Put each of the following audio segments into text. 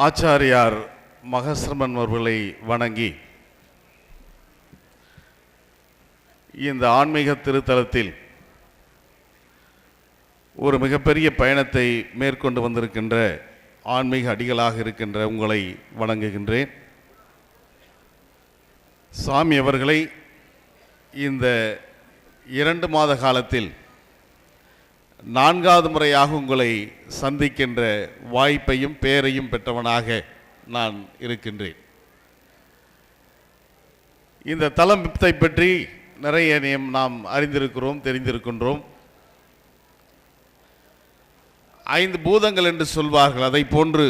ஆச்சாரியார் மகசிரமன் அவர்களை வணங்கி இந்த ஆன்மீக திருத்தலத்தில் ஒரு மிகப்பெரிய பயணத்தை மேற்கொண்டு வந்திருக்கின்ற ஆன்மீக அடிகளாக இருக்கின்ற உங்களை வணங்குகின்றேன். சாமி அவர்களை இந்த 2 மாத காலத்தில் 4வது முறையாக உங்களை சந்திக்கின்ற வாய்ப்பையும் பேரையும் பெற்றவனாக நான் இருக்கின்றேன். இந்த தலத்தை பற்றி நிறைய நாம் அறிந்திருக்கிறோம், தெரிந்திருக்கின்றோம். 5 பூதங்கள் என்று சொல்வார்கள். அதை போன்று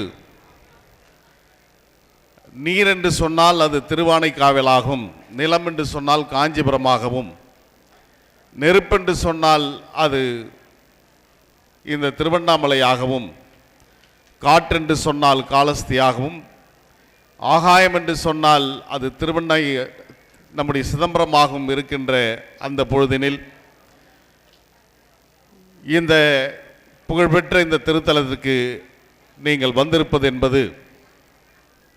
நீர் என்று சொன்னால் அது திருவானைக்காவலாகும், நிலம் என்று சொன்னால் காஞ்சிபுரமாகவும், நெருப்பென்று சொன்னால் அது இந்த திருவண்ணாமலையாகவும், காற்றென்று சொன்னால் காலஸ்தியாகவும், ஆகாயம் என்று சொன்னால் அது நம்முடைய சிதம்பரமாகவும் இருக்கின்ற அந்த பொழுதினில் இந்த புகழ்பெற்ற இந்த திருத்தலத்திற்கு நீங்கள் வந்திருப்பது என்பது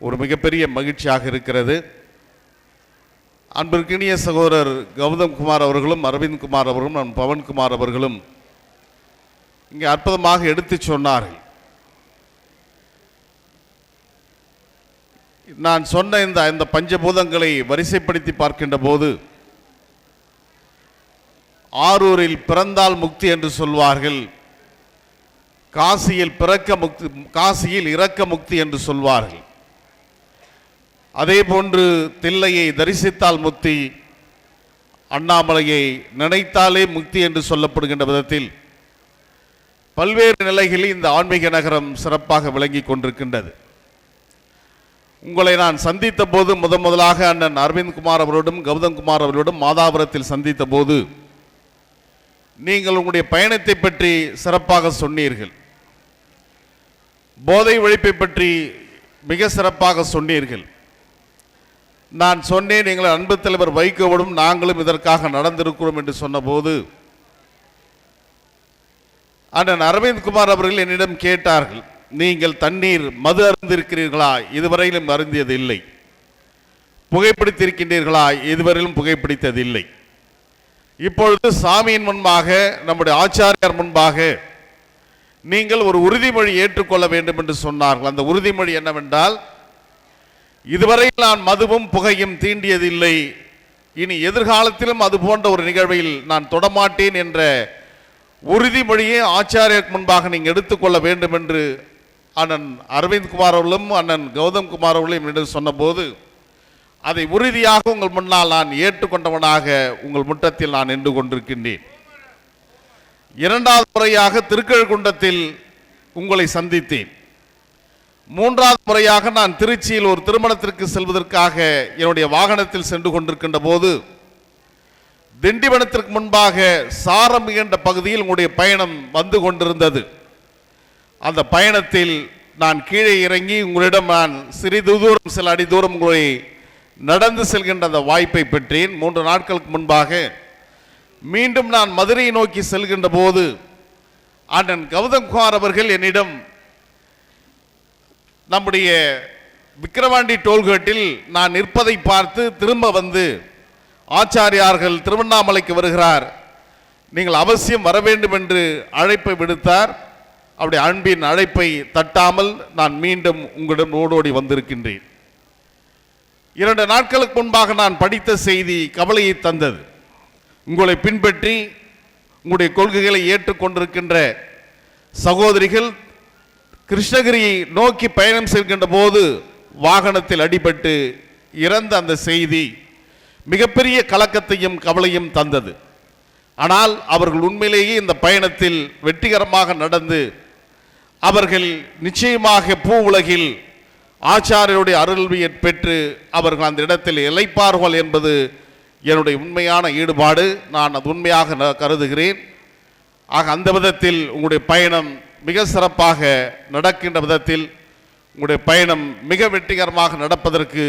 ஒரு மிகப்பெரிய மகிழ்ச்சியாக இருக்கிறது. அன்பிற்கினிய சகோதரர் கௌதம் குமார் அவர்களும், அரவிந்த் குமார் அவர்களும், பவன்குமார் அவர்களும் இங்கே அற்புதமாக எடுத்து சொன்னார்கள். நான் சொன்ன இந்த பஞ்சபூதங்களை வரிசைப்படுத்தி பார்க்கின்ற போது ஆரூரில் பிறந்தால் முக்தி என்று சொல்வார்கள், காசியில் காசியில் இறக்க முக்தி என்று சொல்வார்கள். அதே போன்று தில்லையை தரிசித்தால் முக்தி, அண்ணாமலையை நினைத்தாலே முக்தி என்று சொல்லப்படுகின்ற விதத்தில் பல்வேறு நிலைகளில் இந்த ஆன்மீக நகரம் சிறப்பாக விளங்கி கொண்டிருக்கின்றது. உங்களை நான் சந்தித்த போது முதலாக அண்ணன் அரவிந்த் குமார் அவரோடும் கௌதம் குமார் அவரோடும் மாதாபுரத்தில் சந்தித்த போது நீங்கள் உங்களுடைய பயணத்தை பற்றி சிறப்பாக சொன்னீர்கள். போதை ஒழிப்பை பற்றி மிக சிறப்பாக சொன்னீர்கள். நான் சொன்னேன், எங்கள் அன்பு தலைவர் வைகோவோடும் நாங்களும் இதற்காக நடந்திருக்கிறோம் என்று சொன்னபோது அண்ணன் அரவிந்த் குமார் அவர்கள் என்னிடம் கேட்டார்கள், நீங்கள் தண்ணீர் மது அருந்திருக்கிறீர்களா? இதுவரையிலும் அருந்தியது இல்லை. புகைப்பிடித்திருக்கின்றீர்களா? இதுவரையிலும் புகைப்பிடித்ததில்லை. இப்பொழுது சாமியின் முன்பாக, நம்முடைய ஆச்சாரியார் முன்பாக நீங்கள் ஒரு உறுதிமொழி ஏற்றுக்கொள்ள வேண்டும் என்று சொன்னார்கள். அந்த உறுதிமொழி என்னவென்றால், இதுவரையில் நான் மதுவும் புகையும் தீண்டியதில்லை, இனி எதிர்காலத்திலும் அது போன்ற ஒரு நிகழ்வில் நான் தொடமாட்டேன் என்ற உறுதிமொழியை ஆச்சாரியருக்கு முன்பாக நீங்கள் எடுத்துக்கொள்ள வேண்டும் என்று அண்ணன் அரவிந்த் குமார் அவர்களும் அண்ணன் கௌதம் குமார் அவர்களும் என்று சொன்னபோது அதை உறுதியாக உங்கள் முன்னால் நான் ஏற்றுக்கொண்டவனாக உங்கள் முற்றத்தில் நான் நின்று கொண்டிருக்கின்றேன். 2வது முறையாக திருக்கழுக்குன்றத்தில் உங்களை சந்தித்தேன். 3வது முறையாக நான் திருச்சியில் ஒரு திருமணத்திற்கு செல்வதற்காக என்னுடைய வாகனத்தில் சென்று கொண்டிருக்கின்ற போது திண்டிவனத்திற்கு முன்பாக சாரம் என்ற பகுதியில் உங்களுடைய பயணம் வந்து கொண்டிருந்தது. அந்த பயணத்தில் நான் கீழே இறங்கி உங்களிடம் நான் சிறிது தூரம், சில அடி தூரம் உங்களை நடந்து செல்கின்ற அந்த வாய்ப்பை பெற்றேன். 3 நாட்களுக்கு முன்பாக மீண்டும் நான் மதுரையை நோக்கி செல்கின்ற போது அண்ணன் கௌதம் குமார் அவர்கள் என்னிடம் நம்முடைய விக்கிரவாண்டி டோல்கேட்டில் நான் நிற்பதை பார்த்து திரும்ப வந்து, ஆச்சாரியார்கள் திருவண்ணாமலைக்கு வருகிறார், நீங்கள் அவசியம் வர வேண்டும் என்று அழைப்பை விடுத்தார். அவருடைய அன்பின் அழைப்பை தட்டாமல் நான் மீண்டும் உங்களிடம் ஓடோடி வந்திருக்கின்றேன். 2 நாட்களுக்கு முன்பாக நான் படித்த செய்தி கவலையை தந்தது. உங்களை பின்பற்றி உங்களுடைய கொள்கைகளை ஏற்றுக்கொண்டிருக்கின்ற சகோதரிகள் கிருஷ்ணகிரியை நோக்கி பயணம் செய்கின்ற போது வாகனத்தில் அடிபட்டு இறந்த அந்த செய்தி மிகப்பெரிய கலக்கத்தையும் கவலையும் தந்தது. ஆனால் அவர்கள் உண்மையிலேயே இந்த பயணத்தில் வெற்றிகரமாக நடந்து அவர்கள் நிச்சயமாக பூ உலகில் ஆச்சாரியருடைய அருள்வியை பெற்று அவர்கள் அந்த இடத்தில் இளைப்பார்கள் என்பது என்னுடைய உண்மையான ஈடுபாடு. நான் அது உண்மையாக கருதுகிறேன். ஆக அந்த விதத்தில் உங்களுடைய பயணம் மிக சிறப்பாக நடக்கின்ற விதத்தில் உங்களுடைய பயணம் மிக வெற்றிகரமாக நடப்பதற்கு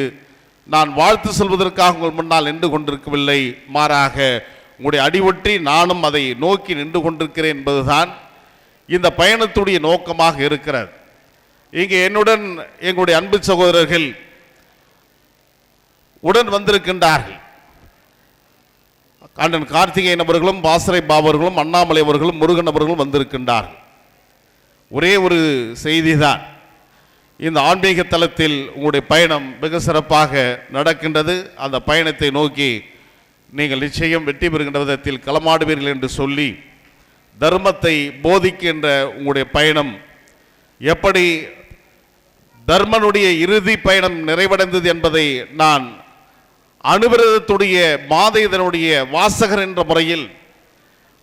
நான் வாழ்த்து சொல்வதற்காக உங்கள் முன்னால் நின்று கொண்டிருக்கவில்லை, மாறாக உங்களுடைய அடிவொற்றி நானும் அதை நோக்கி நின்று கொண்டிருக்கிறேன் என்பதுதான் இந்த பயணத்துடைய நோக்கமாக இருக்கிறது. இங்கே என்னுடன் எங்களுடைய அன்பு சகோதரர்கள் உடன் வந்திருக்கின்றார்கள். அண்ணன் கார்த்திகேயன் அவர்களும், பாசறை பாபர்களும், அண்ணாமலை அவர்களும், முருகன் அவர்களும் வந்திருக்கின்றார்கள். ஒரே ஒரு செய்தி தான், இந்த ஆன்மீக தலத்தில் உங்களுடைய பயணம் மிக சிறப்பாக நடக்கின்றது. அந்த பயணத்தை நோக்கி நீங்கள் நிச்சயம் வெற்றி பெறுகின்ற விதத்தில் களமாடுவீர்கள் என்று சொல்லி, தர்மத்தை போதிக்கின்ற உங்களுடைய பயணம் எப்படி தர்மனுடைய இறுதி பயணம் நிறைவடைந்தது என்பதை நான் அனுவிரதத்துடைய மாத இதனுடைய வாசகர் என்ற முறையில்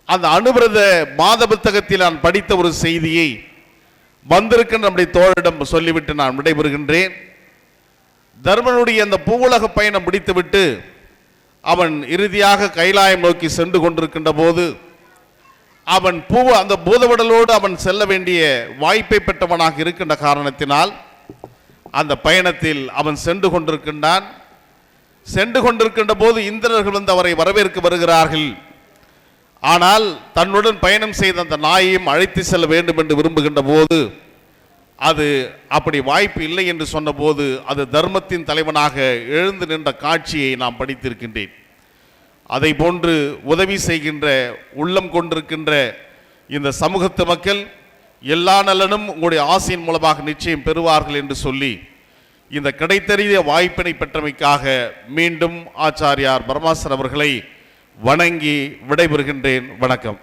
அந்த அனுவிரத மாத புத்தகத்தில் நான் படித்த ஒரு செய்தியை வந்திருக்கின்ற நம்முடைய தோழரிடம் சொல்லிவிட்டு நான் விடைபெறுகின்றேன். தர்மனுடைய அந்த பூவுலக பயணம் முடித்துவிட்டு அவன் இறுதியாக கைலாயம் நோக்கி சென்று கொண்டிருக்கின்ற போது அவன் அந்த பூதவடலோடு அவன் செல்ல வேண்டிய வாய்ப்பை பெற்றவனாக இருக்கின்ற காரணத்தினால் அந்த பயணத்தில் அவன் சென்று கொண்டிருக்கின்றான். சென்று கொண்டிருக்கின்ற போது இந்திரர்கள் வந்து அவரை வரவேற்க வருகிறார்கள். ஆனால் தன்னுடன் பயணம் செய்த அந்த நாயையும் அழைத்து செல்ல வேண்டும் என்று விரும்புகின்ற போது அது அப்படி வாய்ப்பு இல்லை என்று சொன்னபோது அது தர்மத்தின் தலைவனாக எழுந்து நின்ற காட்சியை நாம் படித்திருக்கின்றேன். அதை போன்று உதவி செய்கின்ற உள்ளம் கொண்டிருக்கின்ற இந்த சமூகத்து மக்கள் எல்லா நலனும் உங்களுடைய ஆசையின் மூலமாக நிச்சயம் பெறுவார்கள் என்று சொல்லி இந்த கிடைத்தறிய வாய்ப்பினை பெற்றமைக்காக மீண்டும் ஆச்சாரியார் பரமாசர் அவர்களை வணங்கி விடைபெறுகின்றேன். வணக்கம்.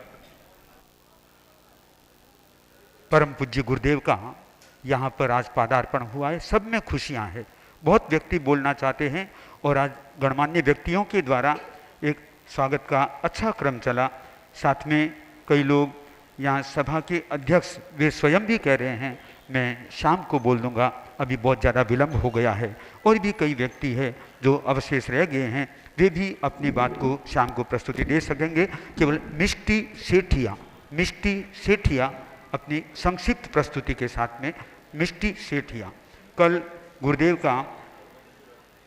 परम पूज्य गुरुदेव का यहाँ पर आज पादार्पण हुआ है, सब में खुशियाँ हैं। बहुत व्यक्ति बोलना चाहते हैं और आज गणमान्य व्यक्तियों के द्वारा एक स्वागत का अच्छा क्रम चला। साथ में कई लोग यहाँ सभा के अध्यक्ष वे स्वयं भी कह रहे हैं मैं शाम को बोल दूंगा, अभी बहुत ज़्यादा विलम्ब हो गया है। और भी कई व्यक्ति है जो अवशेष रह गए हैं, वे भी अपनी बात को शाम को प्रस्तुति दे सकेंगे। केवल मिष्टी सेठिया अपनी संक्षिप्त प्रस्तुति के साथ में मिष्टी सेठिया। कल गुरुदेव का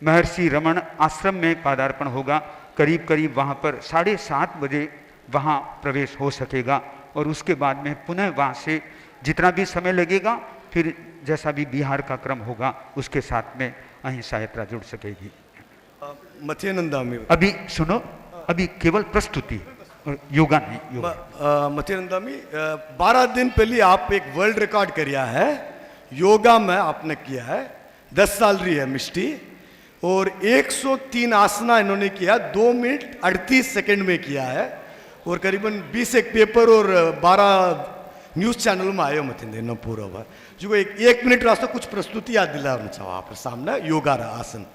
महर्षि रमन आश्रम में पादार्पण होगा। करीब करीब वहाँ पर 7:30 बजे वहाँ प्रवेश हो सकेगा और उसके बाद में पुनः वहाँ से जितना भी समय लगेगा फिर जैसा भी बिहार का क्रम होगा उसके साथ में अहिंसा यात्रा जुड़ सकेगी। मत्स्यानंदा में अभी सुनो, अभी केवल प्रस्तुति, योगा नहीं। योगा मत्स्यानंदा में 12 दिन पहले आप एक वर्ल्ड रिकॉर्ड किया है योगा में, आपने किया है 10 साल रही है मिष्टी, और 103 आसना इन्होंने किया 2 मिनट 38 सेकंड में किया है, और करीबन 20 एक पेपर और 12 न्यूज़ चैनल में आयो मत देना पूरा हुआ जो एक मिनट रास्ता कुछ प्रस्तुति याद दिलाना चाहो आप सामने योगा आसन।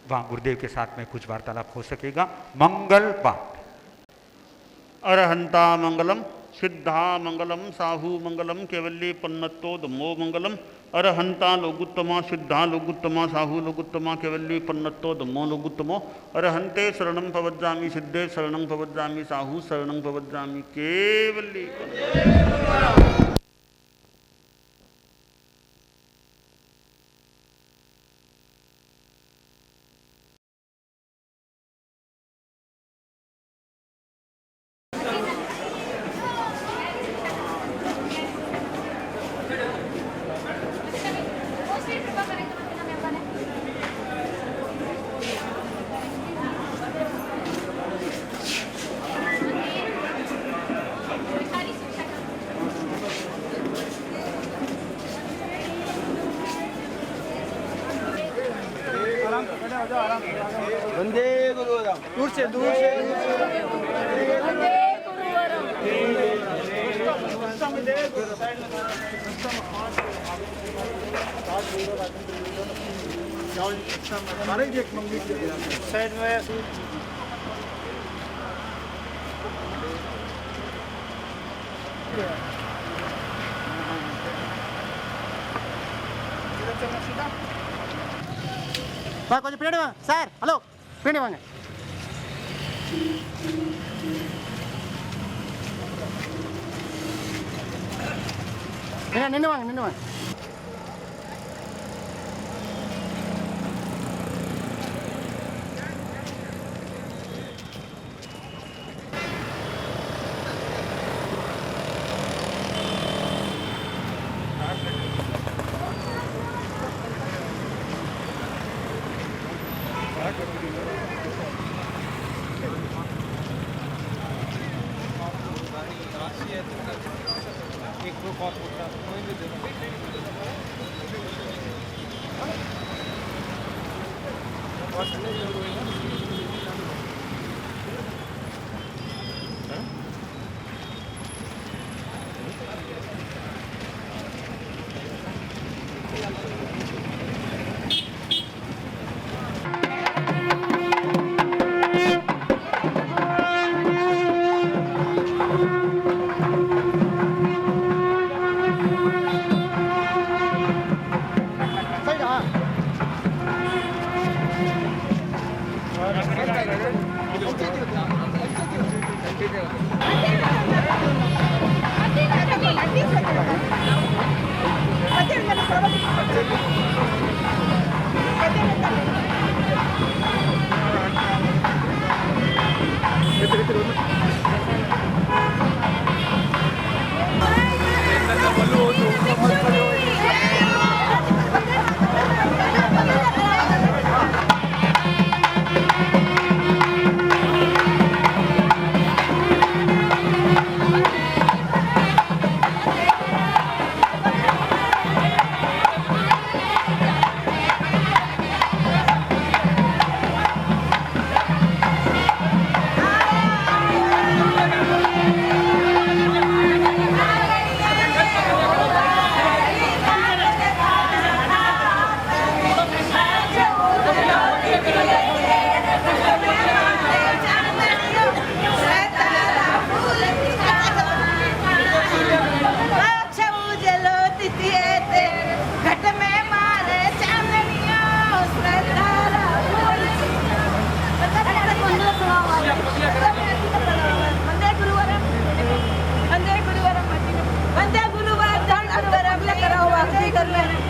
वहाँ गुरुदेव के साथ में कुछ वार्तालाप हो सकेगा। मंगल पाठ। अरहंता मंगलम सिद्धा मंगलम साहू मंगलम केवल्ली पन्नतो धम्मो मंगलम। अरहंता लोगुत्तमा सिद्धा लोगुत्तमा साहू लोगुत्तमा केवल्ली पन्नतो धम्मो लोगुत्तमो। अरहंते शरणं पवज्जामि सिद्धे शरणं पवज्जामि साहू शरणं पवज्जामि केवल्ली। दूर से साइड में కొంచెం పిల్లడు సార్ హలో పిల్లడి వాங்க నిన్ను వాங்க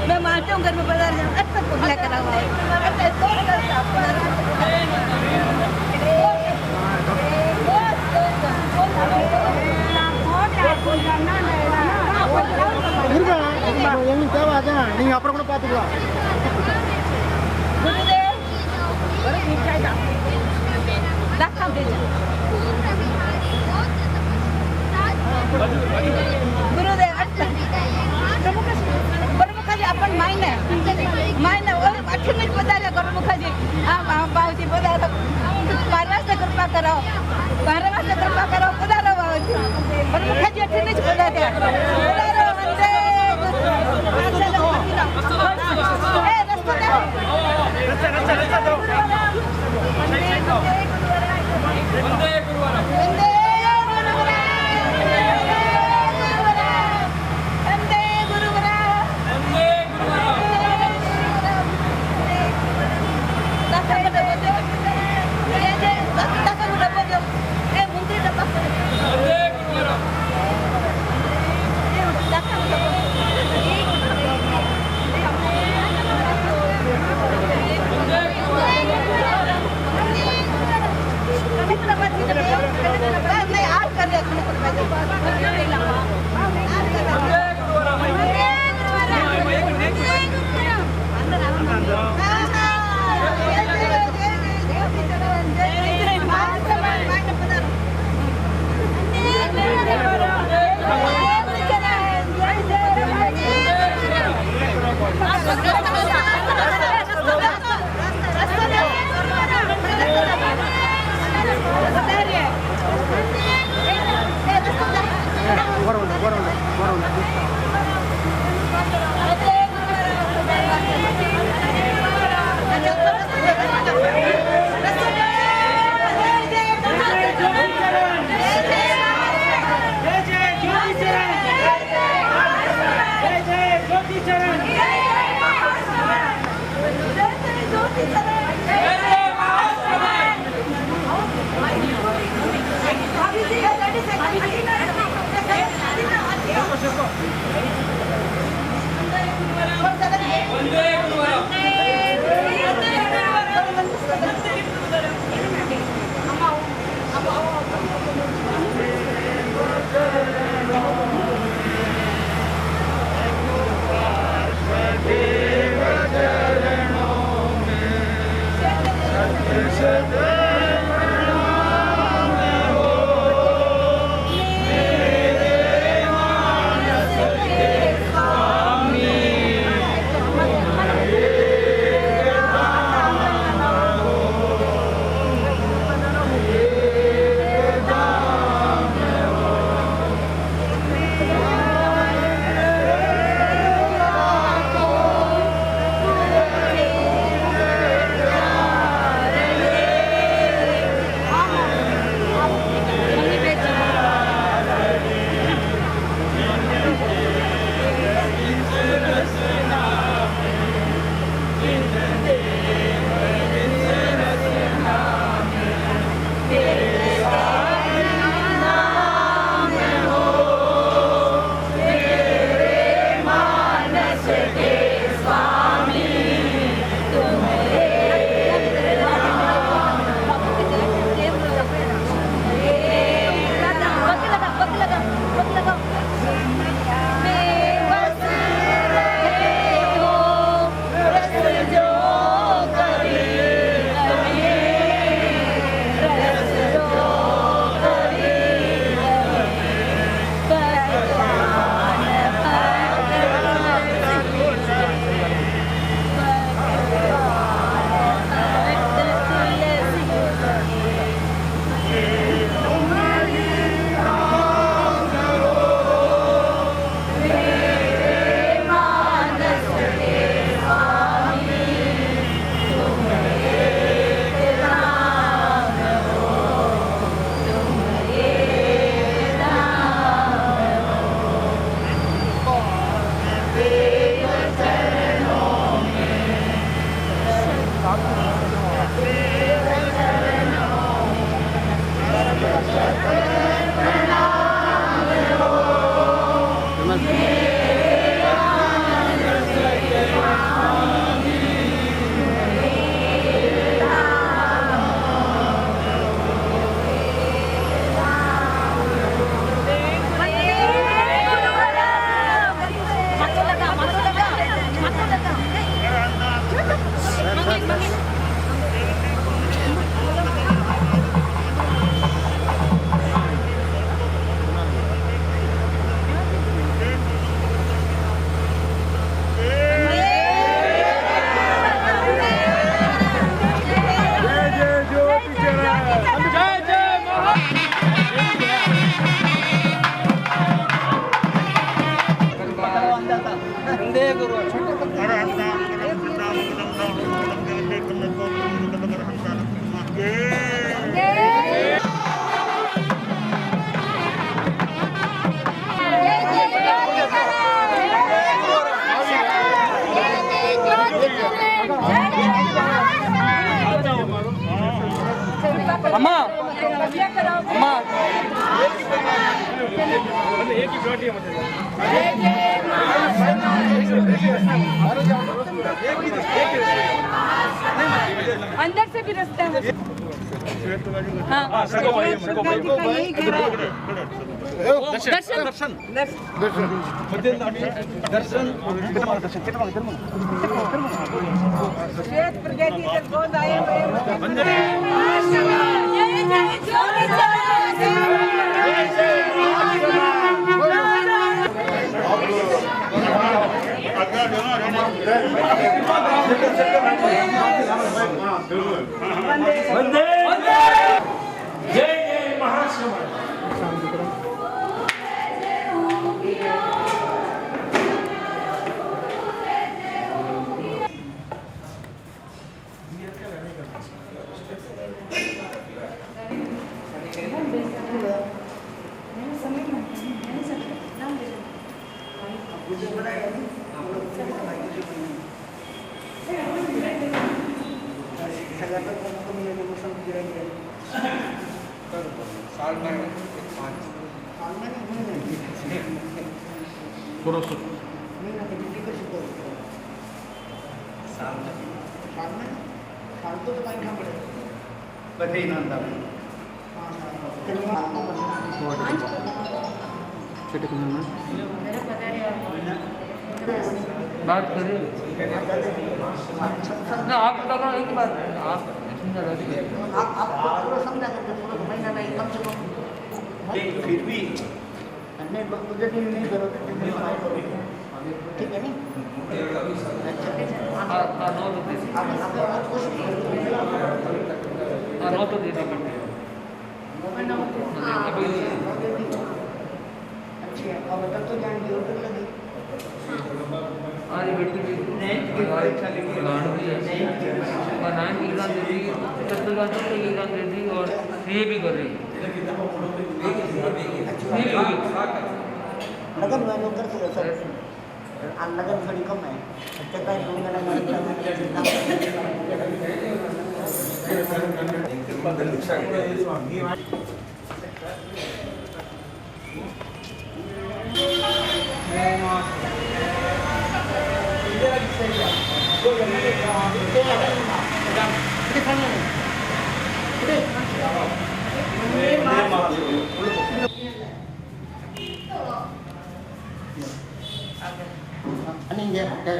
मैं मानती हूँ घर में बाजार अच्छा पगला करा हुआ எங்களுக்கு தேவை அதான் நீங்கள் அப்புறம் கூட பார்த்துக்கலாம் आपण मायने अठ्ठीस पदार्थ करू मुखाजी भाऊजी पदार्थ 12 वाजता कृपा करावं 12 वाजता कृपा करावं पदार्थ भाऊजी पण मुखाजी अठ्ठीस पदार्थ अम्मा अम्मा एक ही प्लॉट अंदर से भी रास्ता है। हाँ यही घर है। दर्शन दर्शन दर्शन श्वेत प्रगति के बहुत आए वंदे जय जय महासमाज। बात करें ना आप लगा एक बात आप आपको पूरा समझा करके पूरा महीना नहीं कम से कम फिर भी नहीं मुझे दिन नहीं करो तो दिन नहीं करो ठीक है नहीं नौ तो दे आप कुछ नौ तो दे देंगे अच्छी है और तब तो जाएंगे होटल लगी आज बेटी भी गांड भी है और 9 की एग्जाम दे दी 10 की एग्जाम दे दी और ये भी कर रही है लगन में लोग कर सकते सर लगन थोड़ी कम है चक्का होंगे anh em đây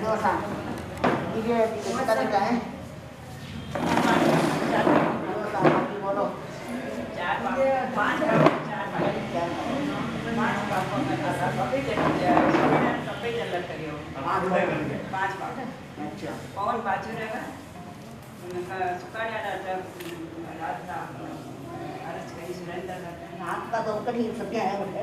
nó sang đi kia thì chúng ta đi cái पवन बाजू रहेगा सुकाड़ा सुरेंद्र हाथ का तो कभी सब क्या है बोलते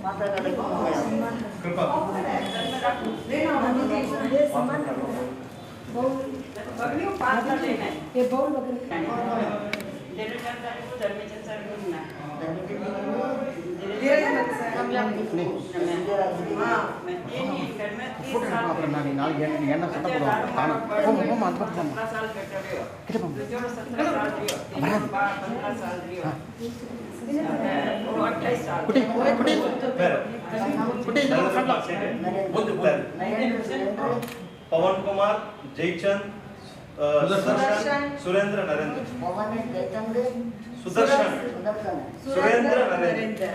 माता का देखो ये बहुत पवन कुमार जयचंद सुरेंद्र नरेंद्र सुदर्शन सुरेंद्र नरेंद्र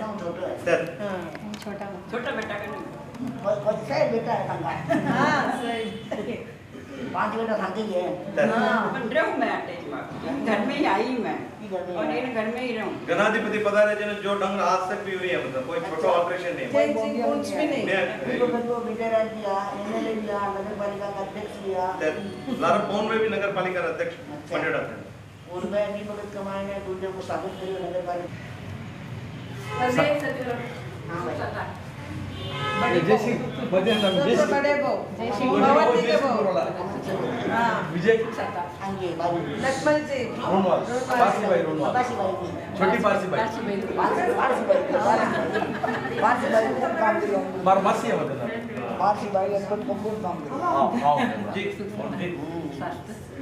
छोटा बेटा सही बेटा है तंगा हाँ सही 5 बेटा थके ही है रहूँ मैं अटैच घर में ही आई मैं और ये घर में ही रहूँ गणाधिपति पधारे जन जो ढंग आज तक भी हुई है मतलब कोई छोटा ऑपरेशन नहीं कुछ भी नहीं विजयराज दिया एमएलए दिया नगर पालिका का अध्यक्ष दिया लारा फोन में भी नगर पालिका अध्यक्ष पंडित थे उनमें भी मदद कमाए ने दूसरे को साबित करिए नगर पालिका बड़े बो भगवती के बो हाँ विजय अंगे बाबू लक्ष्मण जी पारसी भाई छोटी पारसी भाई मार मासी है मतलब पारसी भाई अंकल कपूर काम करे हां जी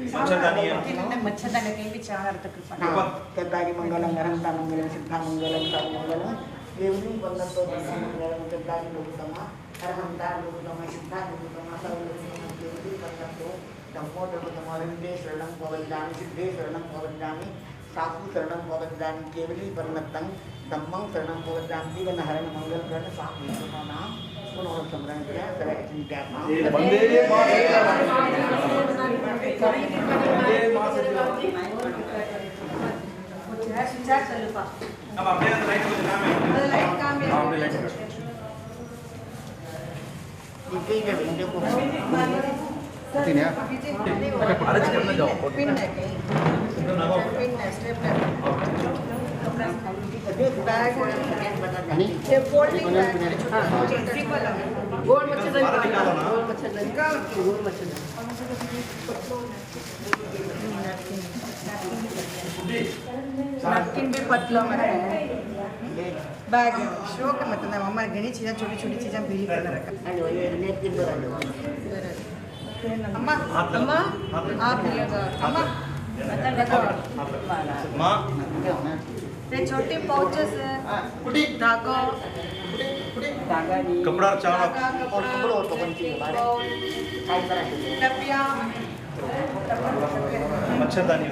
मच्छरदानी है मच्छरदानी के विचार तक कदारी मंगलम गरंता मंगलम सिद्धा मंगलम सर्व मंगलम देवनी बंदतो मंगलम कदारी लोकतमा अरहंता लोकतमा सिद्धा लोकतमा सर्व लोकतमा देवनी बंदतो धम्मो लोकतमा रंदे शरणं पवज्जामि सिद्धे शरणं पवज्जामि साधु शरणं पवज्जामि केवली बन्नतं धम्मं शरणं पवज्जामि जीवन हरण मंगल करण साधु लोकतमा पुनः स्मरण किया तरह चिंतात्मा वंदे अब अपने लाइट को काम है लाइट काम है आपने लाइट इनके ये वीडियो को तीन है अरेंज करने जाओ पिन है पिन है स्टेप है ये फोल्डिंग बैग ट्रिपल गोल मच्छरदानी गोल मच्छरदानी नैपकिन भी पतला में बैग शौक मतलब हमारे घनी चीज़ें छोटी छोटी चीज़ें भी कर रखा अम्मा अम्मा आप अम्मा माँ ये छोटे पाउचेस धागा कपड़ा चावल डबिया मच्छरदानी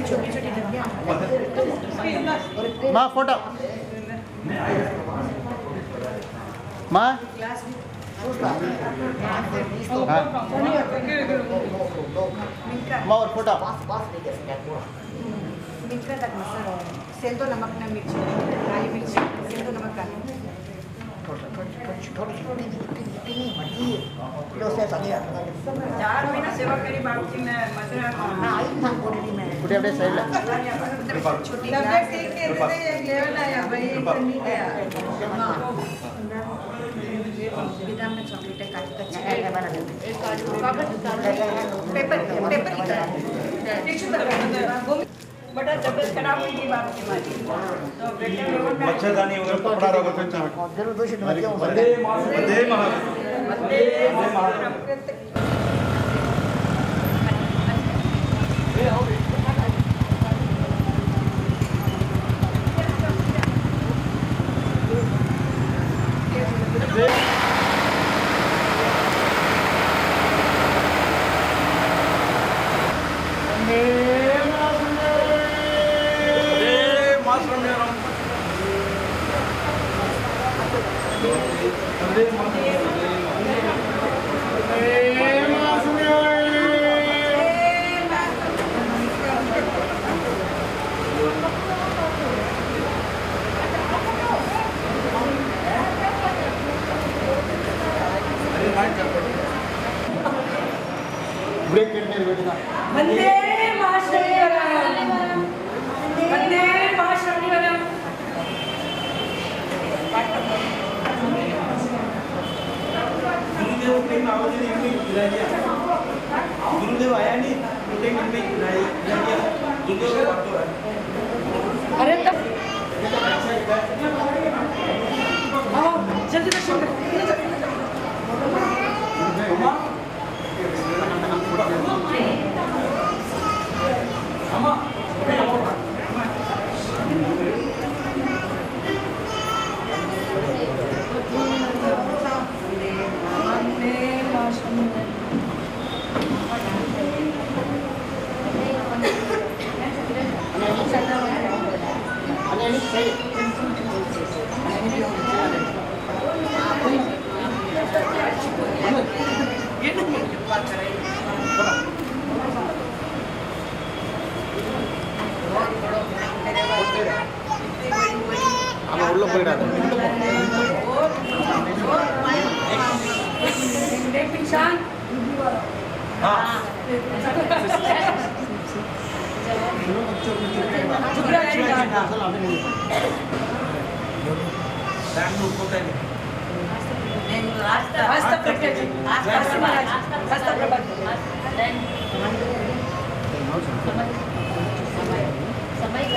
छोटी छोटी डबिया माँ फोटो माँ माँ और फोटो मिर्चा तक मसाला सेंधो नमक ना मिर्ची काली मिर्ची सेंधो नमक डालो चार महीना सेवा करी बाबूजी ने मसाला कुठे अपने साइड छोटी डब्बे के लेवल आया भाई नहीं गया विदाम में चॉकलेट काट पेपर पेपर की तरह टिश्यू पेपर बड़ा तबियत खराब हुई थी बाप की मारी तो बेटे मच्छरदानी वगैरह कपड़ा रगड़ पे वंदे वंदे महाश्रवणीवरम वंदे महाश्रवणीवरम गुरुदेव आया नहीं अरे तब आओ जल्दी दर्शन करो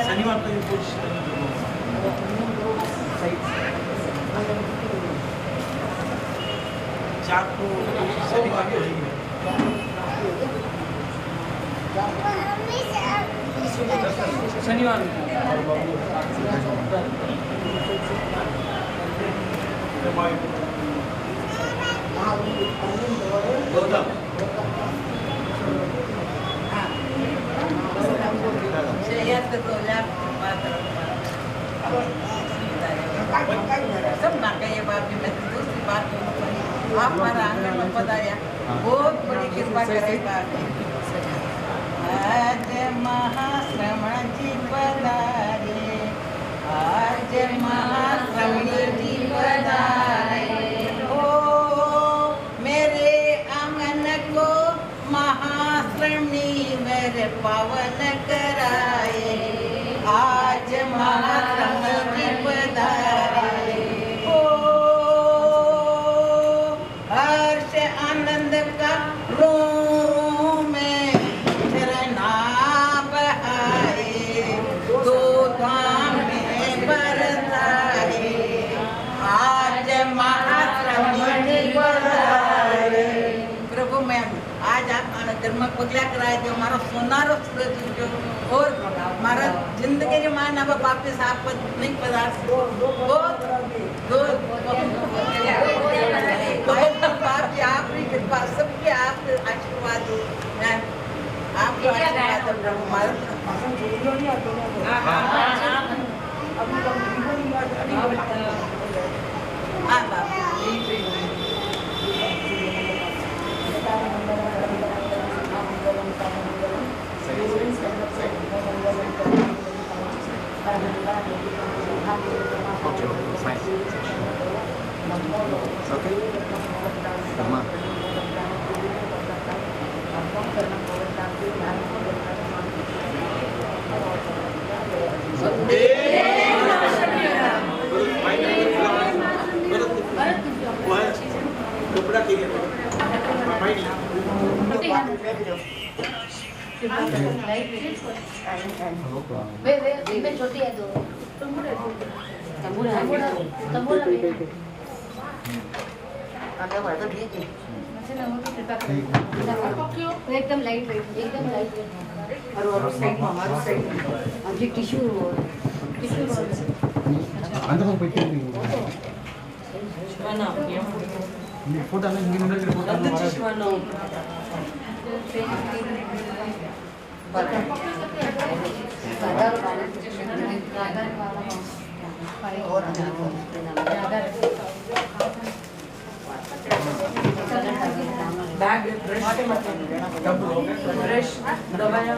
शनिवार को चार को शनिवार को शनिवार सब ना कहिए बाप जी मैं दूसरी बात आप हमारा आंगन में पधारिया बहुत बड़ी कृपा करेगा आज महाश्रवण जी पधारे आज महाश्रवण जी पधारे ओ मेरे आंगन को महाश्रवणी मेरे पावन कराए आज महाश्रवण जी पधारे ओ हर्ष आनंद का रो में झरना जन्मक पगला कराए जो मारो सोनारो सूरज जो और मारा जिंदगी जो मान अब वापस आप नहीं पदार्थ दो बाप की आपकी कृपा सबके आप आशीर्वाद हो मैं आपको आशीर्वाद प्रभु मारा हाँ बाप छोटी है तो ठीक है एकदम लाइट वेट और साइड में हमारा साइड में अभी टिश्यू फोटो बैग ब्रश दवाइयाँ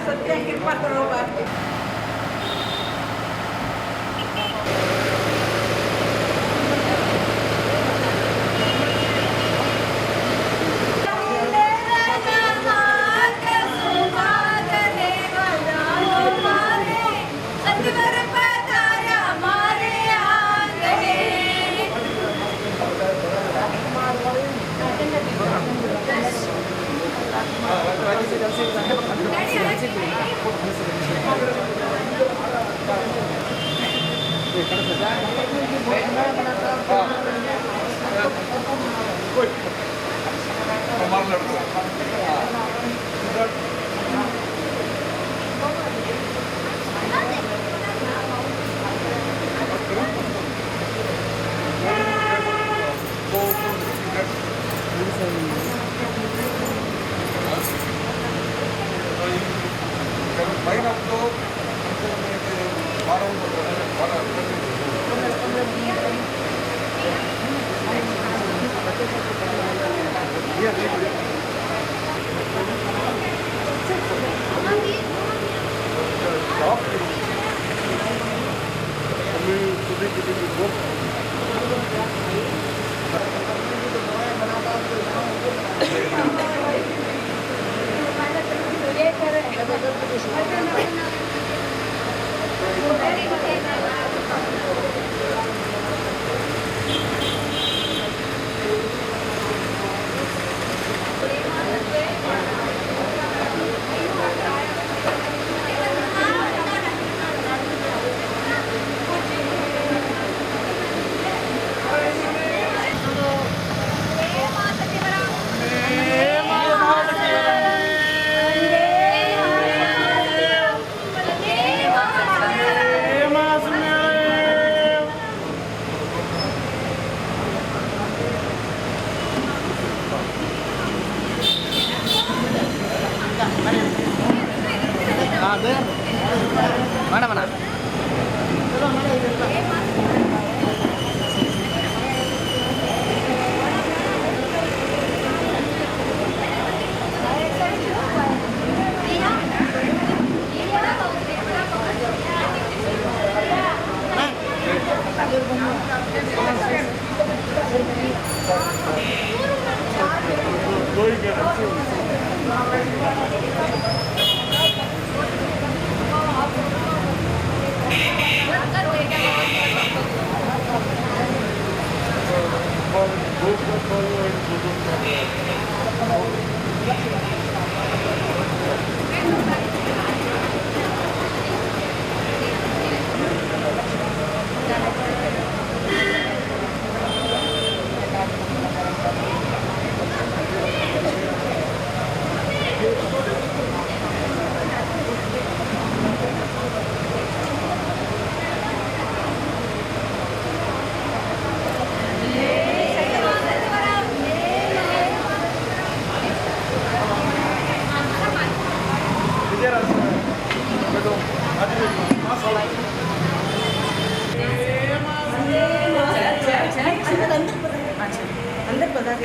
सत्य कृपा करो बाप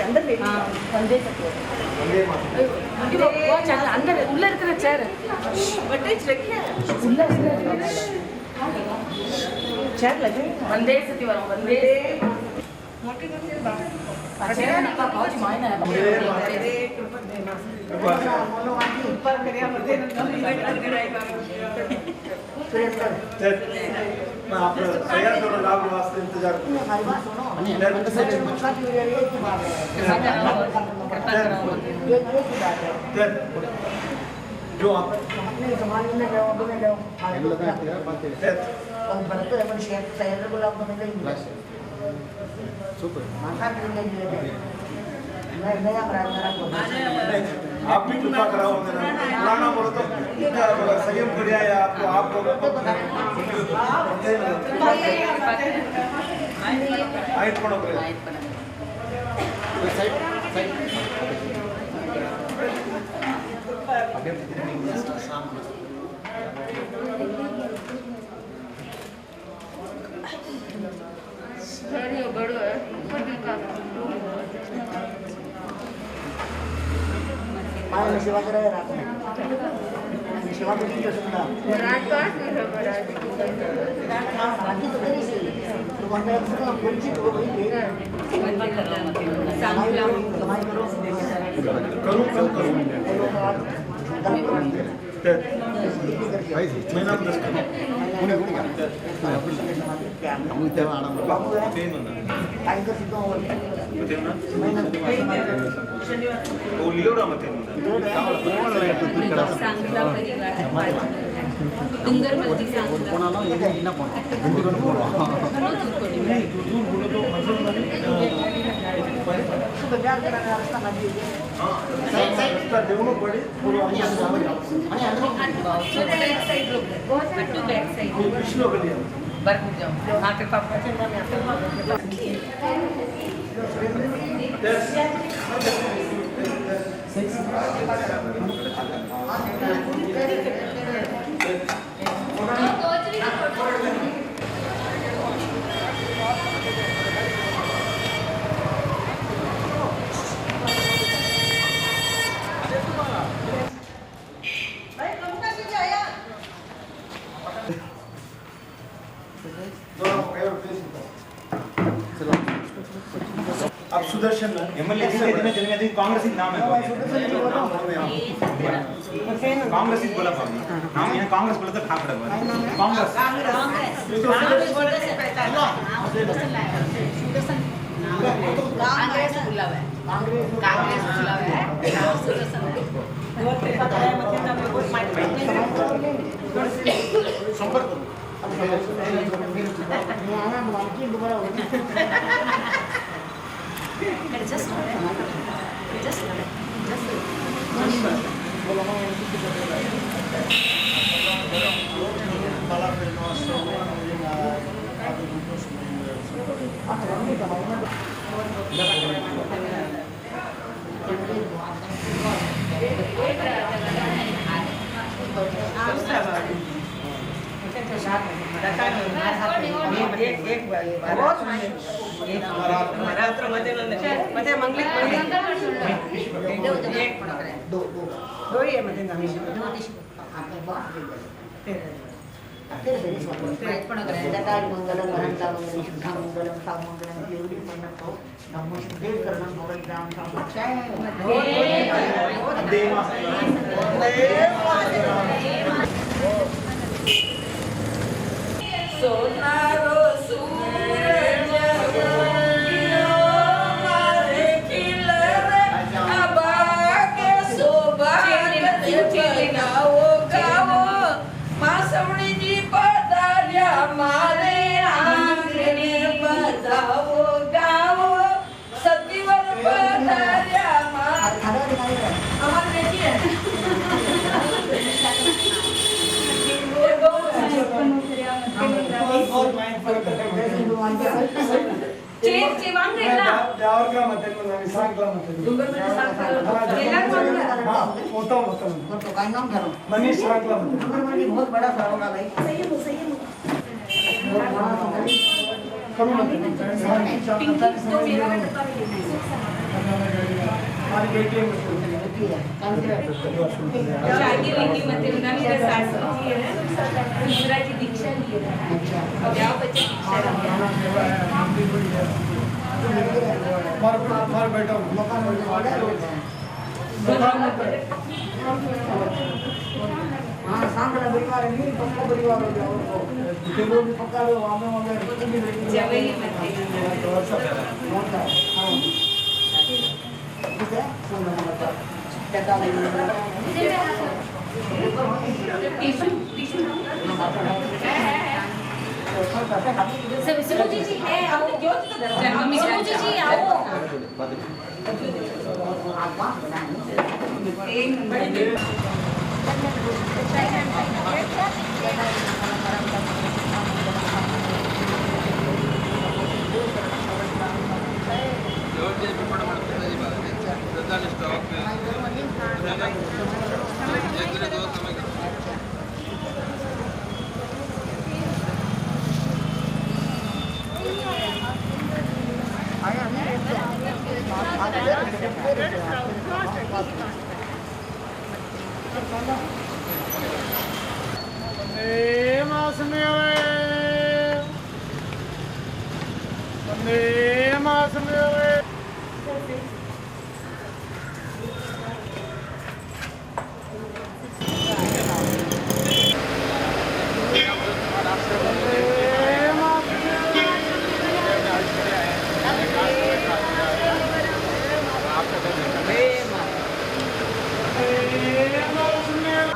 अंदर ले வந்தே சத்தியம் அந்த உள்ள இருக்கிற சேர் बटेज रखिए உள்ள இருக்கிற चेयर लगे வந்தே சத்தியம் வரும் வந்தே मोटे मोटे பச்சையா நிப்பா பவுச் மாயினா मोनो आंटी ऊपर करिया मध्य मैं आप तैयार करो लाभ वास्ते इंतजार करो हमारी बात सुनो मक्का की ये की बात है ये की बात है जो आप अपने समाज में जाओ में जाओ और बरते अपन शहर को लाभ में नहीं सुपर माथा के लिए मैं नया प्रार्थना को आप भी कृपा कराओ मेरा पुराना बोलो तो इतना संयम कर दिया है आपको आपको हाइट पड़ो बड़ो है ऊपर भी का माया में सेवा कराया रात में सेवा तो नहीं कर सकता रात पास नहीं है बड़ा बाकी तो करी से तो वहाँ पे अपना परिचित हो गई है कमाई करो मैं नाम दस टाइगर सीधो अब सुदर्शन एमएलए कांग्रेस नाम है कांग्रेस बोला नाम यहाँ कांग्रेस बोला तो ठाकरे कांग्रेस संपर्क सोनारो सूरज मारे खिलरे अबा के शोभा गाओ गाओ मासवणी जी पधार्या मारे आंगणे बजाओ गाओ सतीवर पधार्या हमारी बेटी है मनीष बहुत बड़ा सा होगा भाई हमारी बेटी है शादी हुई थी मतलब मेरा सासू जी है दूसरा की दीक्षा लिए अब क्या बच्चे दीक्षा हमारा बेटा हाँ सांगला परिवार है नहीं पक्का परिवार हो गया वो जो भी पक्का हो हमें जवई मते होता है हाँ ठीक है सुनो बता कहता नहीं टिश्यू टिश्यू सब सुमुजी जी है आओ ज्योत तो मम्मी सुमुजी जी आओ एक बड़ी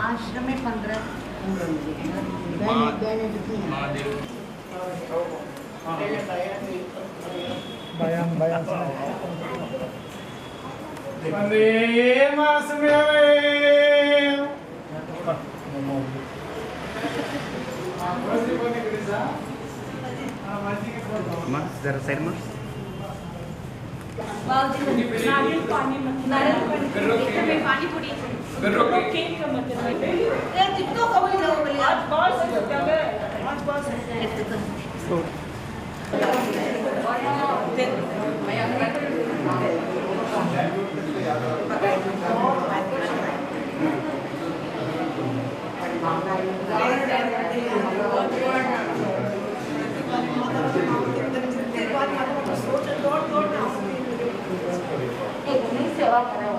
आश्रम में 15 बहने कितनी हैं बयान जरा साइड में नारियल पानी पूरी केक का मतलब ये कितना कभी जाओ बोले आज बस सेवा करा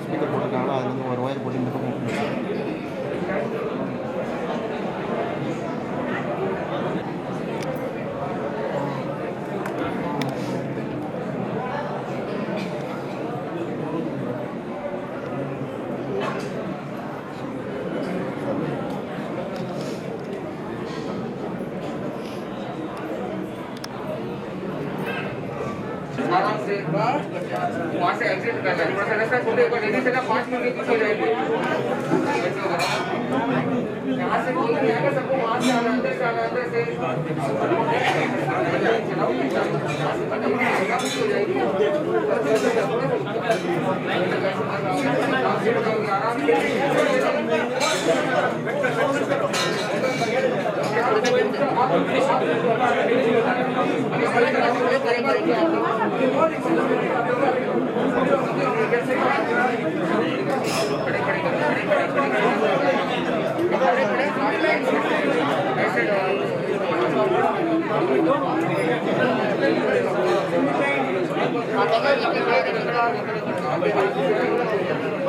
ஸ்பீக்கர் போட்டிருக்காங்களோ அதுலேருந்து ஒரு ஒயர் போட்டு இந்த பக்கம் आराम से वहाँ से एग्जिट करना है। थोड़ा सा रास्ता छोटे ऊपर लेने से ना 5 मिनट की पीछे जाएगी। यहाँ से कोई नहीं आएगा, सबको वहाँ से आना, अंदर से आना, अंदर से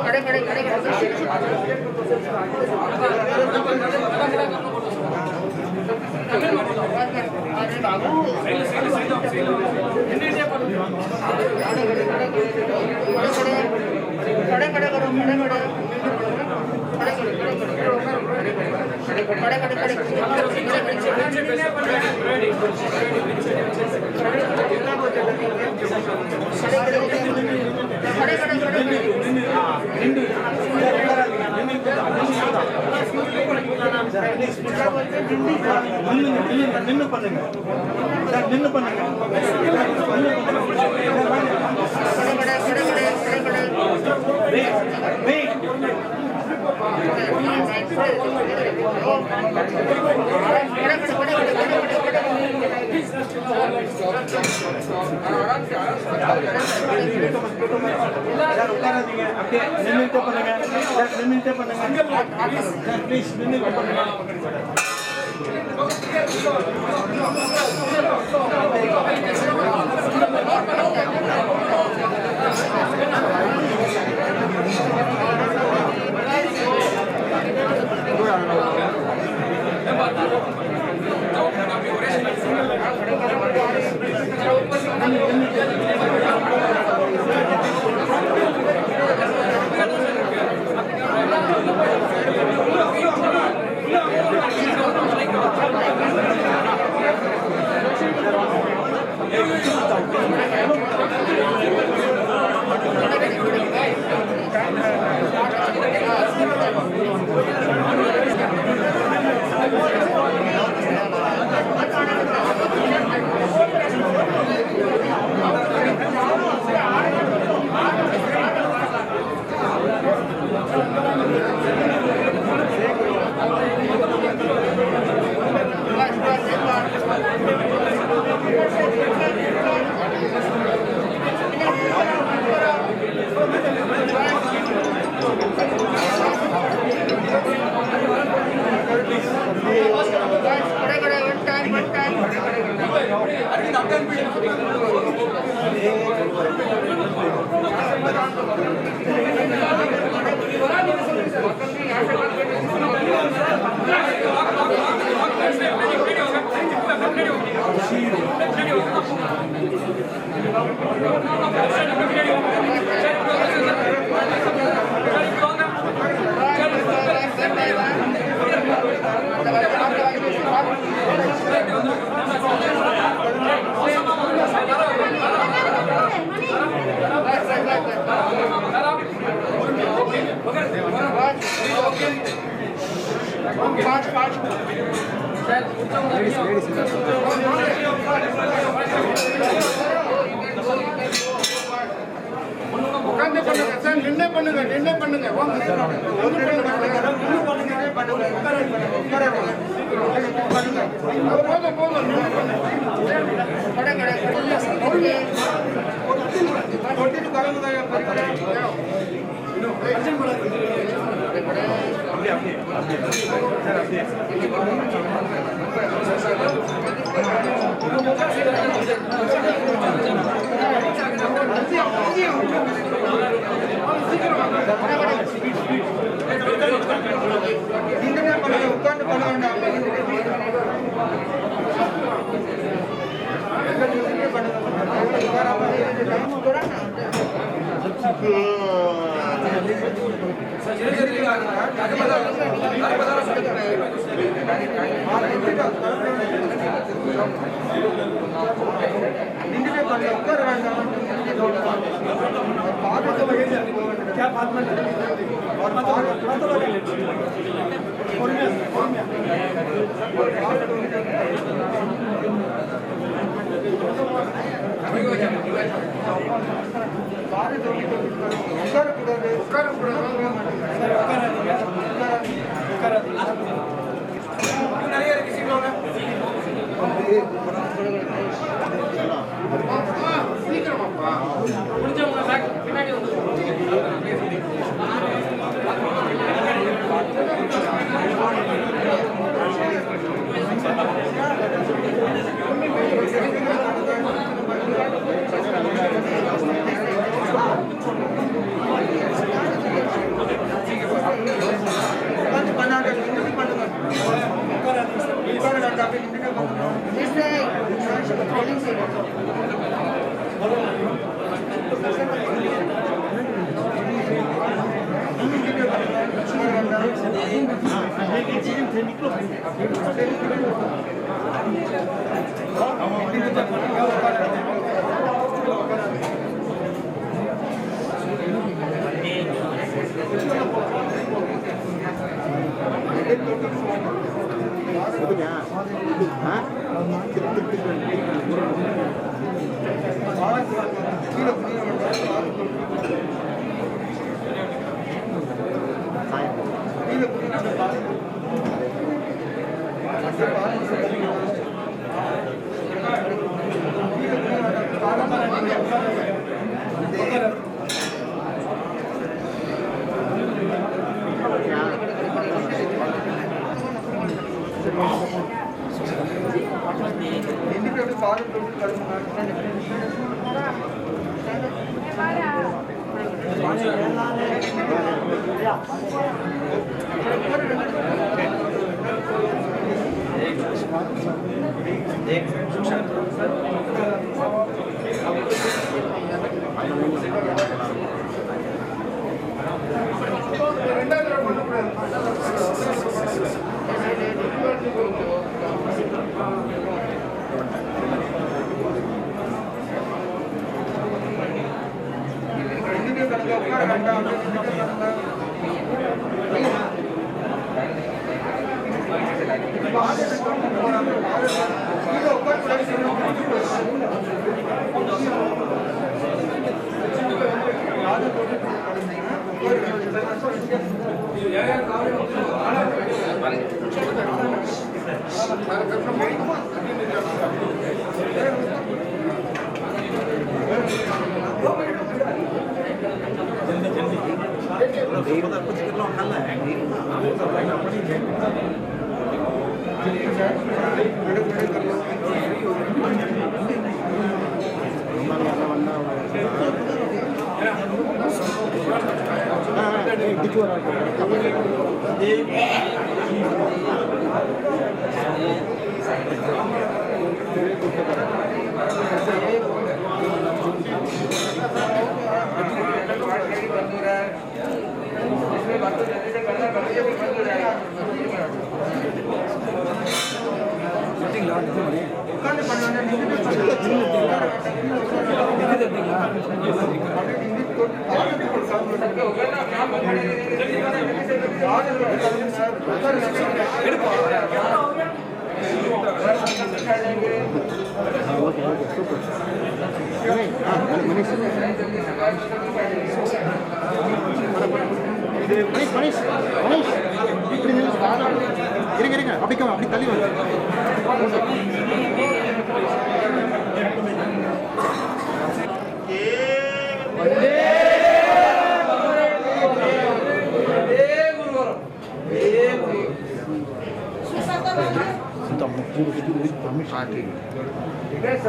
खड़े நின்னு பண்ணுங்க சார், நின்னு பண்ணுங்க. உட்காராதீங்க, அப்படியே நின்னுட்டே பண்ணுங்க சார், நின்னுட்டே பண்ணுங்க சார், ப்ளீஸ் நின்னுட்டே பண்ணுங்க.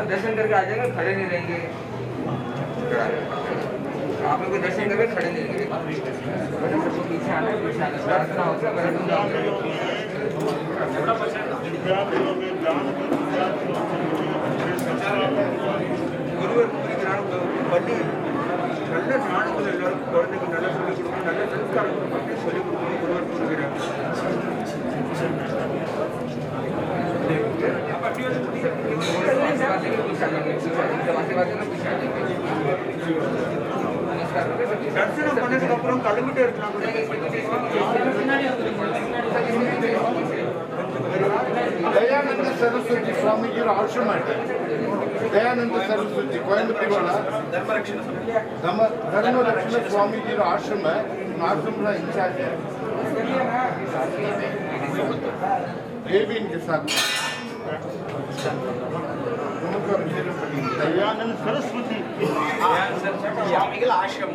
दर्शन करके आ जाएंगे, खड़े नहीं रहेंगे। आप लोग दर्शन करके खड़े नहीं रहेंगे। पीछे आना, प्रार्थना होगा। பள்ளி நல்ல நாடுகள் எல்லாரும் குழந்தைக்கு நல்ல சொல்லிக் கொடுக்கணும், நல்ல சம்ஸ்காரம் கொடுக்கணும், சொல்லிக் கொடுக்கணும், ஒருவர் கொடுக்குறாங்க. தரிசனம் பண்ணதுக்கு அப்புறம் கிளம்பிட்டே இருக்கலாம். दयानंद सरस्वती स्वामी जी आश्रम है। दयानंद सरस्वती कोयम्बतूर धर्मरक्षण स्वामी जी आश्रम है। आश्रम का इंचार्ज है, ये भी इनके साथ। दयानंद सरस्वती स्वामी का आश्रम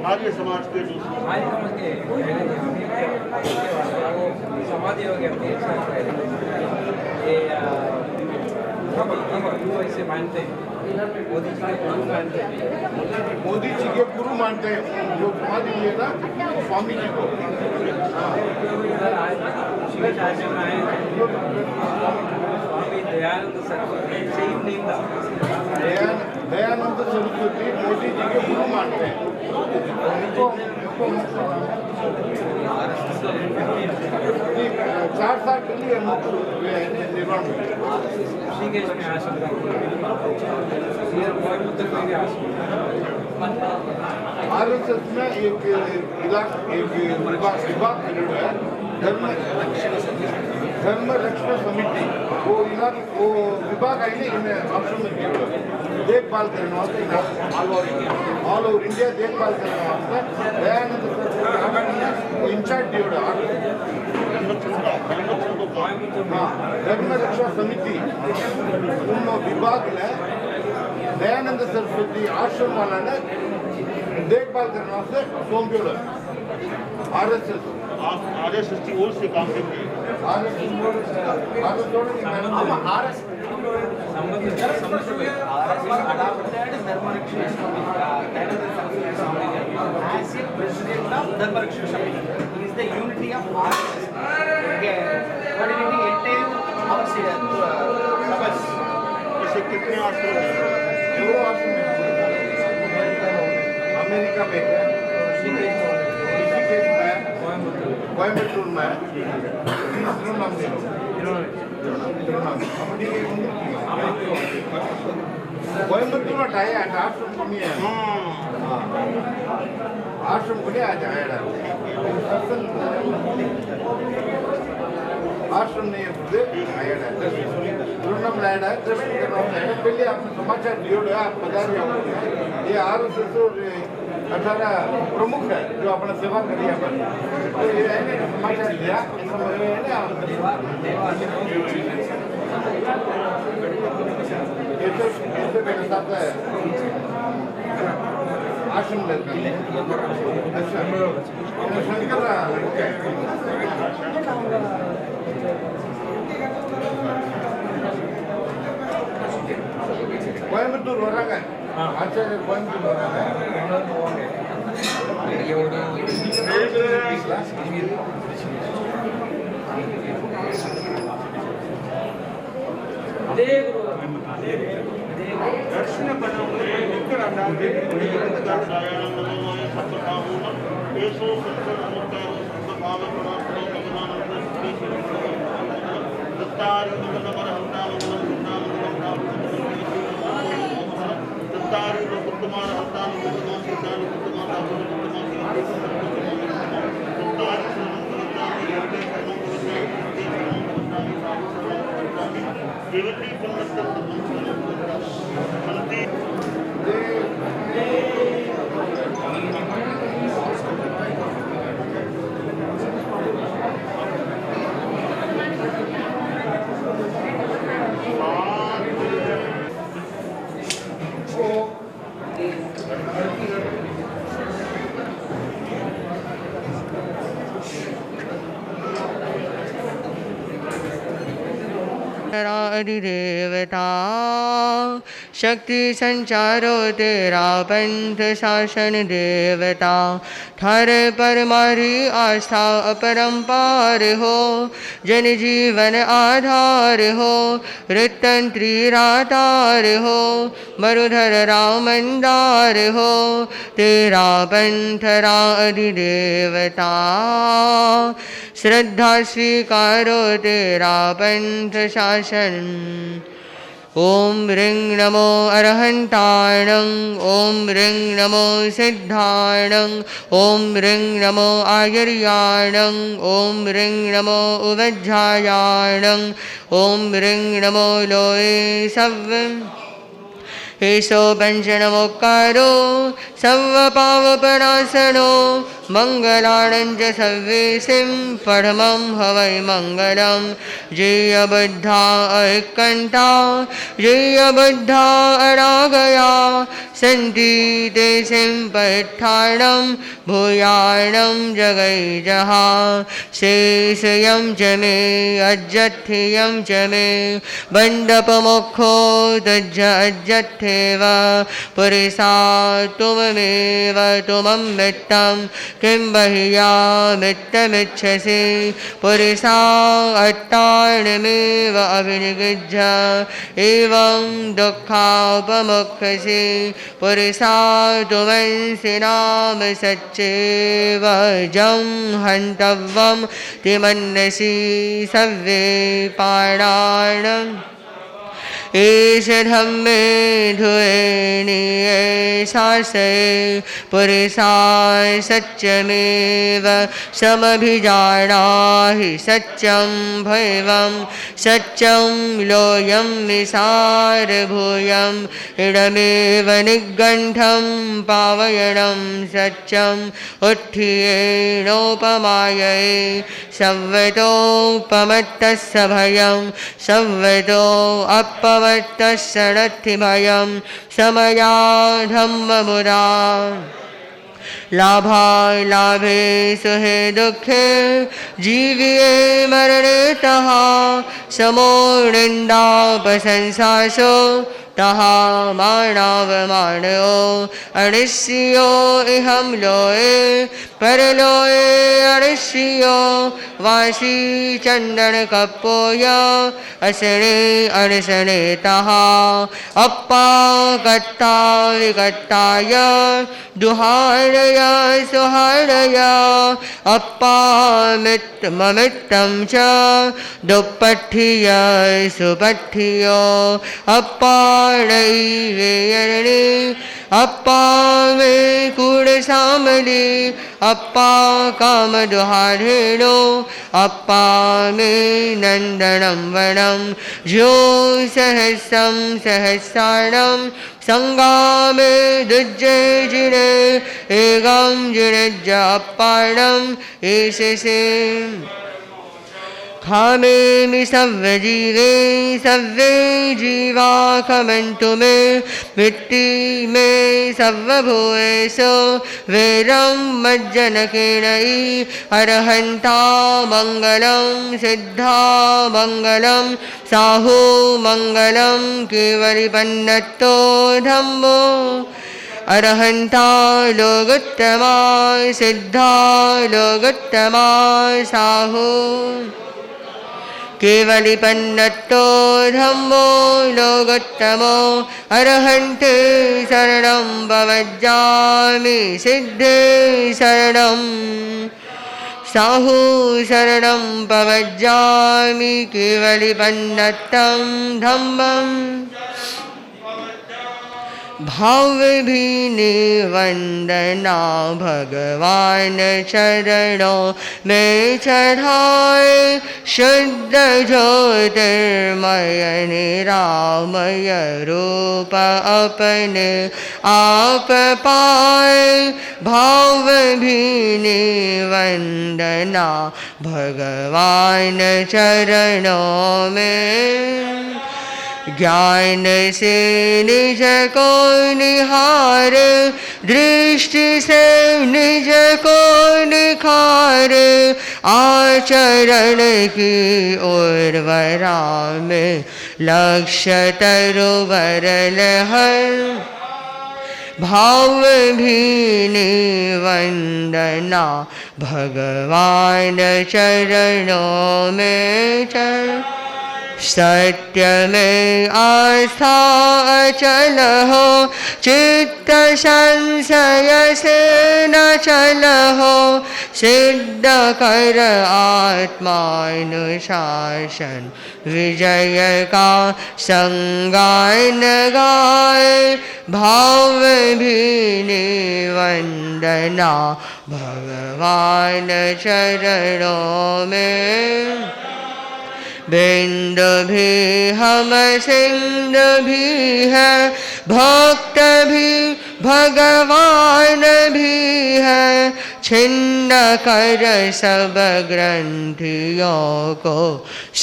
आर्य समाज के समाधि हो गया ऐसे मानते हैं, मोदी जी के गुरु मानते हैं। मोदी जी के गुरु मानते हैं जो समाधि लिए ना स्वामी जी को। स्वामी दयानंद सरस्वती सही नहीं था। दयानंद सरस्वती मोदी जी के गुरु मानते हैं। 4 साल पहले हम निर्माण हुए RSS में एक विभाग है धर्म रक्षण समिति वो विभाग आई इन आश्रम में देखभाल करने वास्ते ऑल ओवर इंडिया देखभाल करने वास्ते दयानंद सर इंचार्ज हाँ धर्म रक्षा समिति उन विभाग ने दयानंद सरस्वती आश्रम वाला ने देखभाल करने वास्ते सोमप्योड़ RSS की ओर से काम करती है कितने आश्रम अमेरिका में कोयम्बटूर में कोयम्बटूर में आश्रम कमी है आश्रम को आश्रम नहीं है पहले आपने समाचार दियो आप पधार ये RSS 18 प्रमुख है जो अपना सेवा करी है तो ये समाचार दिया ऐसे मेरे साथ आश्रम लेते हैं अच्छा शंकर कोयम्बटूर हो रहा है आचार्य कोयम्बटूर हो रहा है दर्शन अधिदेवता शक्ति संचारो तेरा पंथ शासन देवता थारे पर मारी आस्था अपरंपार हो जन जीवन आधार हो ऋतंत्री रातार हो मरुधर रामंदार हो तेरा पंथ रा अधिदेवता श्रद्धा स्वीकारो तेरा पंथ शासन ओम ह्रीं नमो अरहंताणं ओम ह्रीं नमो सिद्धाणं ओम ह्रीं नमो आयर्याणं ओम ह्रीं नमो उवज्झायाणं ओम ह्रीं नमो लोये सव्वं ईशो पंचनमोक्कारो सर्वपावपनाशनो मंगलाणं च सर्वेसिं परमं हवै मंगलं जय बुद्धा ऐकंठा जय बुद्धा अनागया सन्ति ते सिंपठाणं भूयाणं जगै जहा शेषयं च मे अज्जठियं च मे बण्डपमुखो तज्ज अज्जठेव पुरिसा तुममेव तुमं विट्टं किं बह्या मित्तमिच्छसि पुरुषा अट्टाणमेव अभिनिगृह्य एवं दुःखापमुख्यसि पुरुषा तुमंसि नाम सच्चेव जं हन्तव्यं तिमन्यसि सव्ये पाणान् ईश धम्मे धुएनिये शासे पुरुषा सत्यमेव समभिजानाहि सत्यं भैवं सत्यं लोयं निसारभूयम् इदमेव निगण्ठं पावयणं सत्यम् उत्थियेनोपमायै संवतोपमत्तस्य भयं संवतो अपवत्तस्य नत्थि भयं समया धम्ममुदा लाभालाभे सुहे दुःखे जीविये मरणे तः समो निन्दापशंसासो तहा मानावमानयो अनिश्यो इहं लोये परलोये अनिश्यो वासी चंदन कपोय असने अनसने तहा अप्पा कत्ता विकत्ताय दुहारय सुहारय अप्पा ममित्तं च दुप्पठिय सुपठियो अप्पा दैवेयरणे अप्पा मे कूड़सामली अप्पा कामदुहारेणो अप्पा मे नंदनं वनं जो सहस्रं सहस्राणं संगामे दुज्जे जिने एगं जिनेज्ज अप्पाणं ईशसे खामेमि सव्यजीवे सव्ये जीवा खमन्तु मे मिट्टी मे सव्यभूयेषु वीरं मज्जनकेणै अर्हन्ता मङ्गलं सिद्धा मङ्गलं साहू मङ्गलं केवलिपन्नतो धम्मो अर्हन्ता लोकोत्तमा सिद्धा लोकोत्तमा साहू केवलिपन्नतो धम्मो लोकोत्तमो अर्हन्ते शरणं भवज्जामि सिद्धे शरणं साहू शरणं भवज्जामि केवलिपन्नतं धम्मम् भावभीनि वंदना भगवान चरणों में चढ़ाए शुद्ध ज्योतिर्मय निरामय रूप अपने आप पाए भावभीनि वंदना भगवान चरणों में ज्ञान से निज को निहार दृष्टि से निज को निखार आचरण की उर्वरा में लक्ष्य तरुवर लहर भाव भीनि वंदना भगवान चरणों में चरण सत्य में आस्था अचल हो चित्त संशय से न चल हो सिद्ध कर आत्मानुशासन विजय का संगान गाए भाव भीनि वंदना भगवान चरणों में बिंद भी हम सिंध भी है भक्त भी भगवान भी है छिन्न कर सब ग्रंथियों को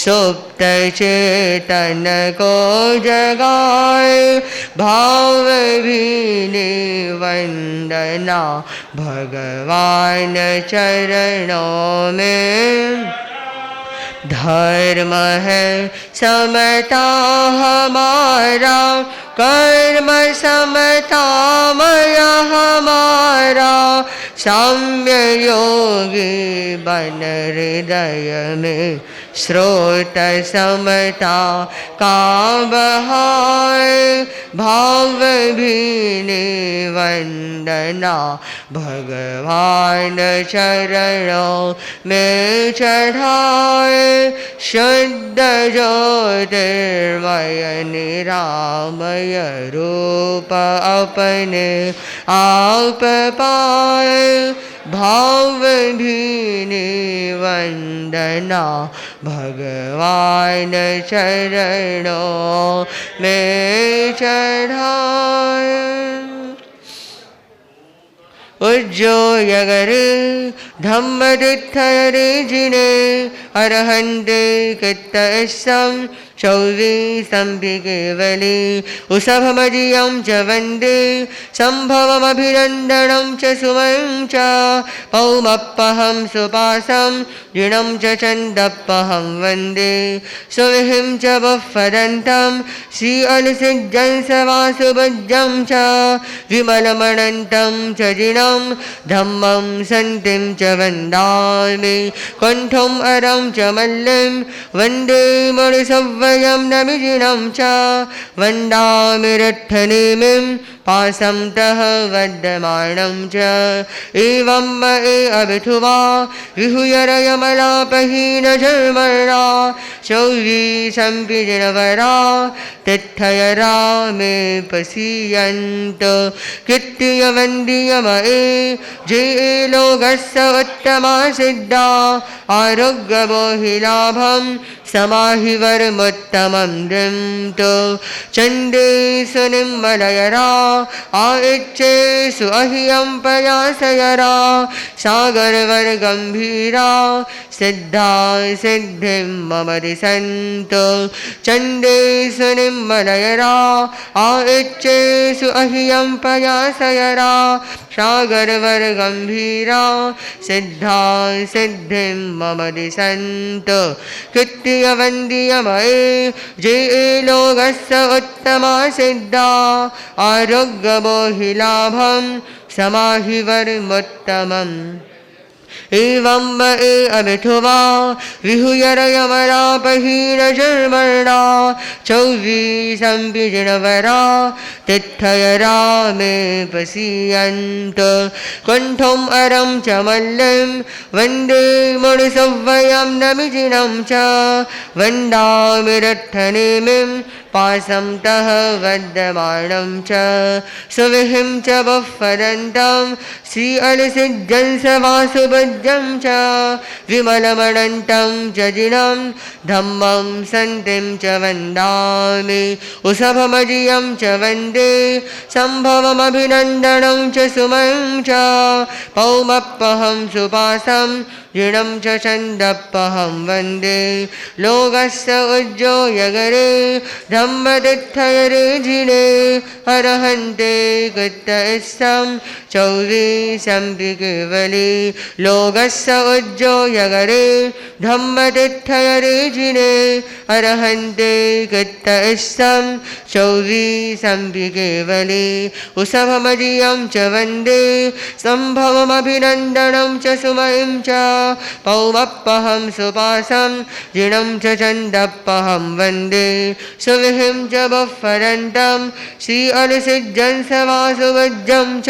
सुप्त चेतन को जगाए भाव भीनि वंदना भगवान चरणों में धर्म है समता हमारा कर्म समतामय हमारा साम्य योगी बन हृदय में स्रोत समता का बहाए भाव भीने वंदना भगवान चरणों में चढ़ाए शुद्ध ज्योतिर्मय निरामय रूप अपने आप पाए भाव भीने वंदना भगवान चरणों में चढ़ाए उज्जो यगर धम्म दिठयरे जिने अरहन्ते कित्तसं चौरी संभिकेवली उसभमजियं च वन्दे सम्भवमभिनन्दनं च सुमं च पौमप्पहं सुपासं ऋणं च चन्दप्पहं वन्दे सुविहिं च बुह्फदन्तं श्री अलसिज्जं सवासुभज्जं च विमलमनन्तं च जिनं धम्मं सन्तिं च वन्दामि कण्ठम् अरं च मल्लिं वन्दे मणिसव्वयं नमिजिनं च वन्दामि रट्ठनेमिं पासं तः वद्यमानं च एवं मये अभिथुवा विहुयरयमलापहीन जर्मणा शौरी सम्पिजिनवरा तिष्ठयरा मे पसीयन्त कृत्यवन्दीयमये जे लोकस्य उत्तमा सिद्धा आरोग्यबोहिलाभं समाहिवर्मुत्तमं दृष्टो चण्डेषु निर्मलयरा आयच्चेषु अह्यं प्रयासयरा सागरवर्गम्भीरा सिद्धा सिद्धिं मम दिशन्तु चण्डेषु निर्मलयरा आयच्चेषु अह्यं प्रयासयरा सागरवर्गम्भीरा सिद्धा सिद्धिं मम दिशन्तु कृत्यवन्दीयमये जे लोकस्य उत्तमा सिद्धा आरोग्यबोहिलाभं समाहिवर्मुत्तमम् एवं मये अभिथुवा विहुयरयमलापहीनजर्मणा चौरी सम्पिजिनवरा तिष्ठयरा मे पसीयन्त कण्ठम् अरं च मल्लिं वन्दे मणिसव्वयं नमिजिनं च वन्दामि रट्ठनेमिं पासं तः वद्यमानं च सुविहिं च बुह्फदन्तं श्री अलसिज्जं सवासुभज्जं च विमलमनन्तं च जिनं धम्मं सन्तिं च वन्दामि उसभमजियं च वन्दे सम्भवमभिनन्दनं च सुमं च पौमप्पहं सुपासं ऋणं च चन्दप्पहं वन्दे लोकस्य उज्जो यगरे धम्मदिठयरे जिने अरहन्ते कृत्तस्सं चौरी सम्भिकेवली लोकस्य उज्जो यगरे धम्मदिठयरे जिने अरहन्ते कृत्तस्सं चौरी सम्भिकेवली उसभमजियं च वन्दे सम्भवमभिनन्दनं च सुमं च पौमप्पहं सुपासं ऋणं च चन्दप्पहं वन्दे सुविहिं च बुह्फदन्तं श्री अलसिज्जं सवासुभज्जं च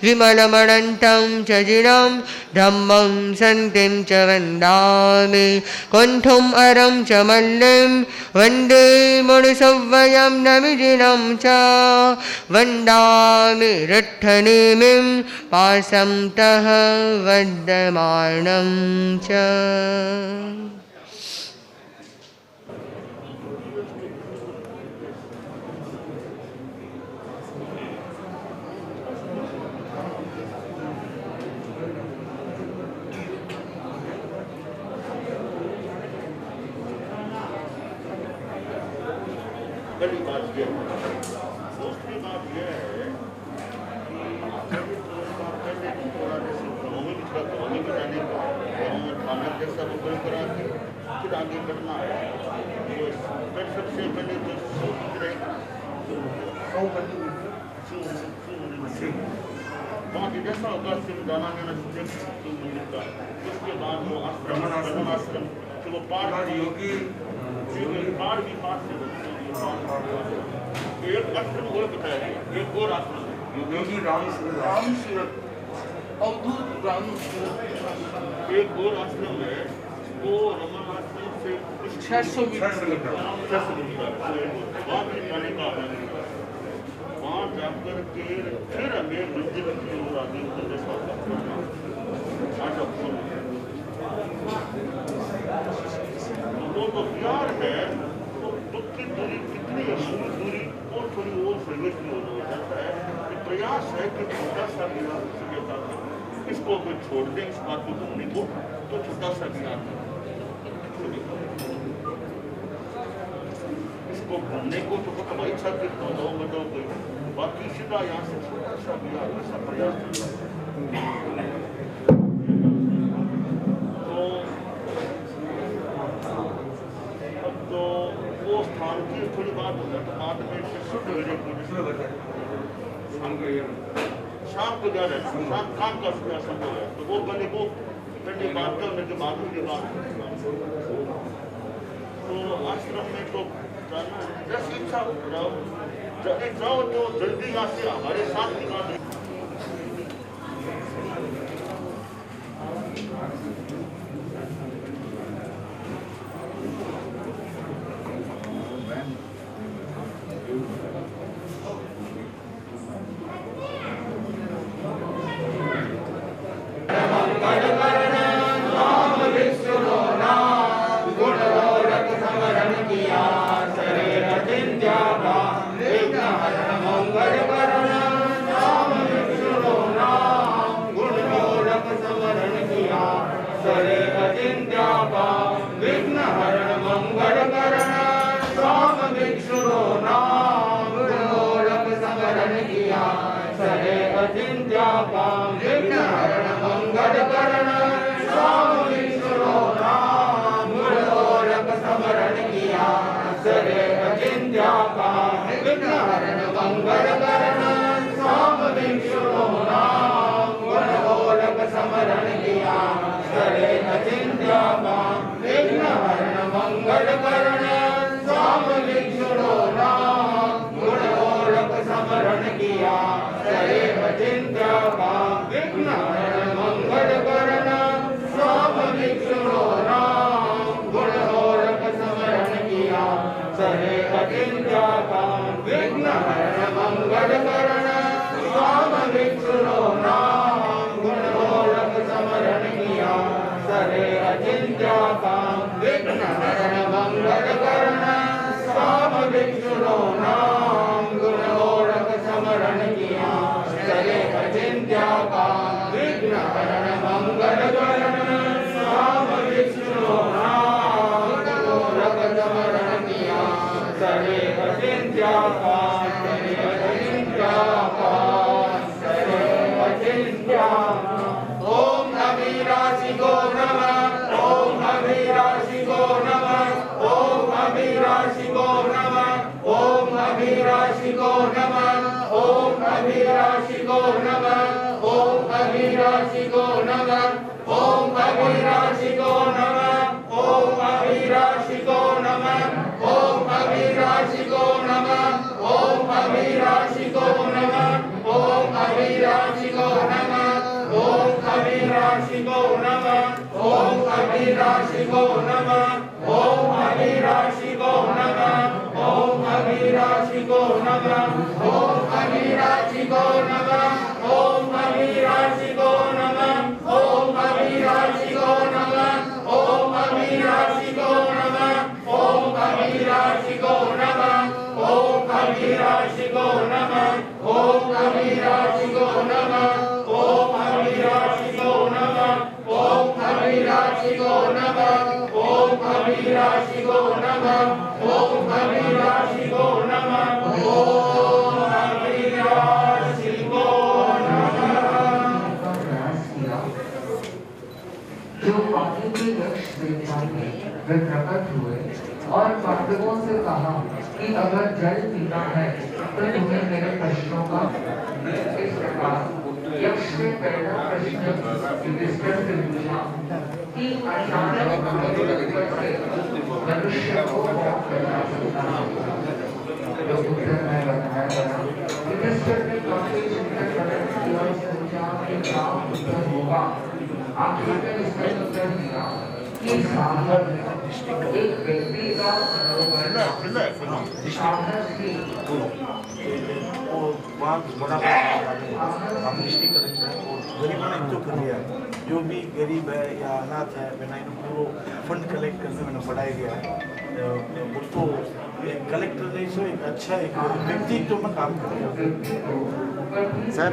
विमलमनन्तं च जिनं धम्मं सन्तिं च वन्दामि कण्ठम् अरं च मल्लिं वन्दे मणिसव्वयं नमिजिनं च वन्दामि रट्ठनेमिं पासं तः वद्यमानं च पहली बात ये है, दूसरी बात ये है कि थोड़ा जैसे गाँव में पिछड़ा गाँव में बनाने का गाँव में खाना जैसा मुगल करा के फिर आगे बढ़ना है। तो सबसे पहले तो सूत्र वहाँ जैसा होगा सिमदाना में मंदिर का, उसके बाद वो आश्रम आश्रम तो वो पाठ योगी पाठ भी पाठ से एक आश्रम वो बताया एक और आश्रम योगी राम सूरत अवधूत राम सूरत एक और आश्रम है वो रमन आश्रम से 600 मीटर वहाँ भी जाने का है। वहाँ जाकर के फिर हमें मंदिर की ओर आगे वो तो प्यार है तो दुख की दूरी कितनी दूरी और थोड़ी और सर्विस की हो जाता है कि प्रयास है कि छोटा सा विवाह इसको अगर छोड़ दें इस बात को घूमने को तो छोटा सा विवाह इसको घूमने को तो पता भाई अच्छा कि दो कोई बाकी सीधा यहाँ से छोटा सा विवाह ऐसा प्रयास चल रहा है। तो वो स्थान की थोड़ी बात हो जाए तो बाद में शाम को जा रहे शाम काम का संभव है तो वो पहले वो पहले बात करने के बाद उनके बाद तो आश्रम में तो जाना जैसी इच्छा जाओ जाओ तो जल्दी यहाँ से हमारे साथ निकाल वे प्रकट हुए और पांडवों से कहा कि अगर जल पीना है तो तुम्हें मेरे प्रश्नों का इस प्रकार यक्ष ने पहला प्रश्न युधिष्ठिर से पूछा कि अचानक हमारे ऊपर से मनुष्य को मौत कैसा होता है? जो उत्तर मैं बताया था, युधिष्ठिर ने काफी चिंतन मनन किया और सोचा कि क्या उत्तर होगा। आखिर में उसने उत्तर दिया कि साहस एक व्यक्ति का साहस की गरीब कर दिया, जो भी गरीब है या अनाथ है, मैंने पूरा फंड कलेक्ट करके मैंने बढ़ाया गया है। उसको एक कलेक्टर ने सो एक अच्छा एक व्यक्तित्व में काम कर सर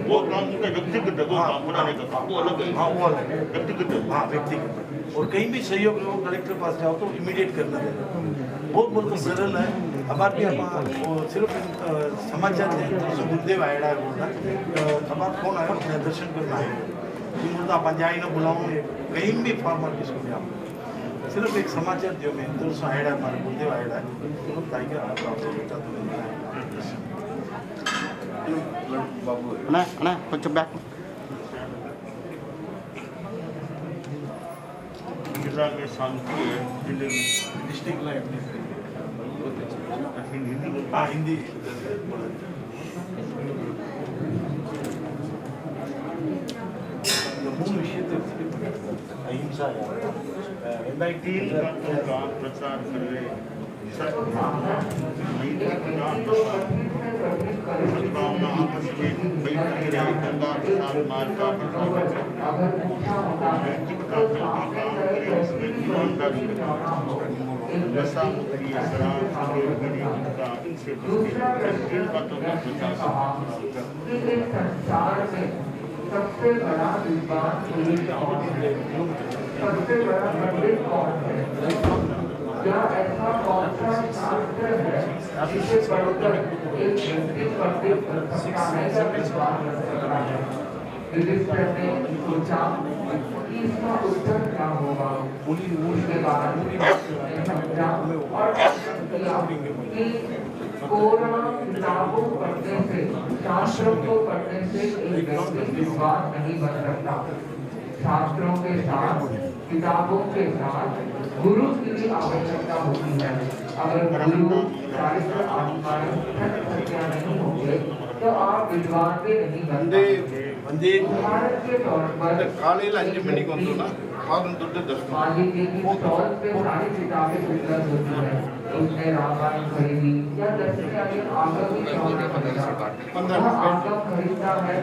वो काम उनका व्यक्तिगत है, वो काम बनाने का काम वो अलग है। हाँ वो अलग है, व्यक्तिगत है। हाँ व्यक्तिगत। और कहीं भी सहयोग हो कलेक्टर पास जाओ तो इमीडिएट करना है, बहुत सरल है। हमारे भी वो सिर्फ समाचार जैसे गुरुदेव आएगा बोलना हमारा फोन आया अपने दर्शन करना है बोलता आप जाए ना बुलाऊँ कहीं भी फार्मर किसको भी आप सिर्फ एक समाचार दियो मैं तो आएगा हमारे गुरुदेव आएगा तो बताइए आपसे बेटा अना कुछ बैक जिला में शांति है, जिले में डिस्ट्रिक्ट लाइफ हाँ हिंदी मूल विषय तो अहिंसा है। तीन तत्वों का प्रचार कर रहे सद्भावना आपस में बैठकी रहे, गंगा प्रसाद मार्ग का नैतिकता का काम करे, उसमें ईमानदारी नशा मुक्ति शराब गरीबता इनसे तीन बातों का प्रचार सबसे बड़ा विद्वान सबसे बड़ा पंडित कौन है? क्या ऐसा कौन सा शास्त्र है जिसे पढ़कर एक व्यक्ति पंडित बन सकता है या विद्वान बन सकता है? युधिष्ठिर ने सोचा कि इसका उत्तर क्या होगा। उसके बाद समझा और किया कि किताबों पढ़ने से शास्त्रों को पढ़ने से एक व्यक्ति विद्वान नहीं बन सकता। शास्त्रों के साथ किताबों के साथ गुरु की भी आवश्यकता होती है। अगर गुरु शास्त्र नहीं होंगे तो आप विद्वान भी नहीं बनते। उदाहरण के तौर पर मान लीजिए कि स्टॉल पे सारी किताबें उपलब्ध होती है, उसने रामायण खरीदी या आगम खरीदता है,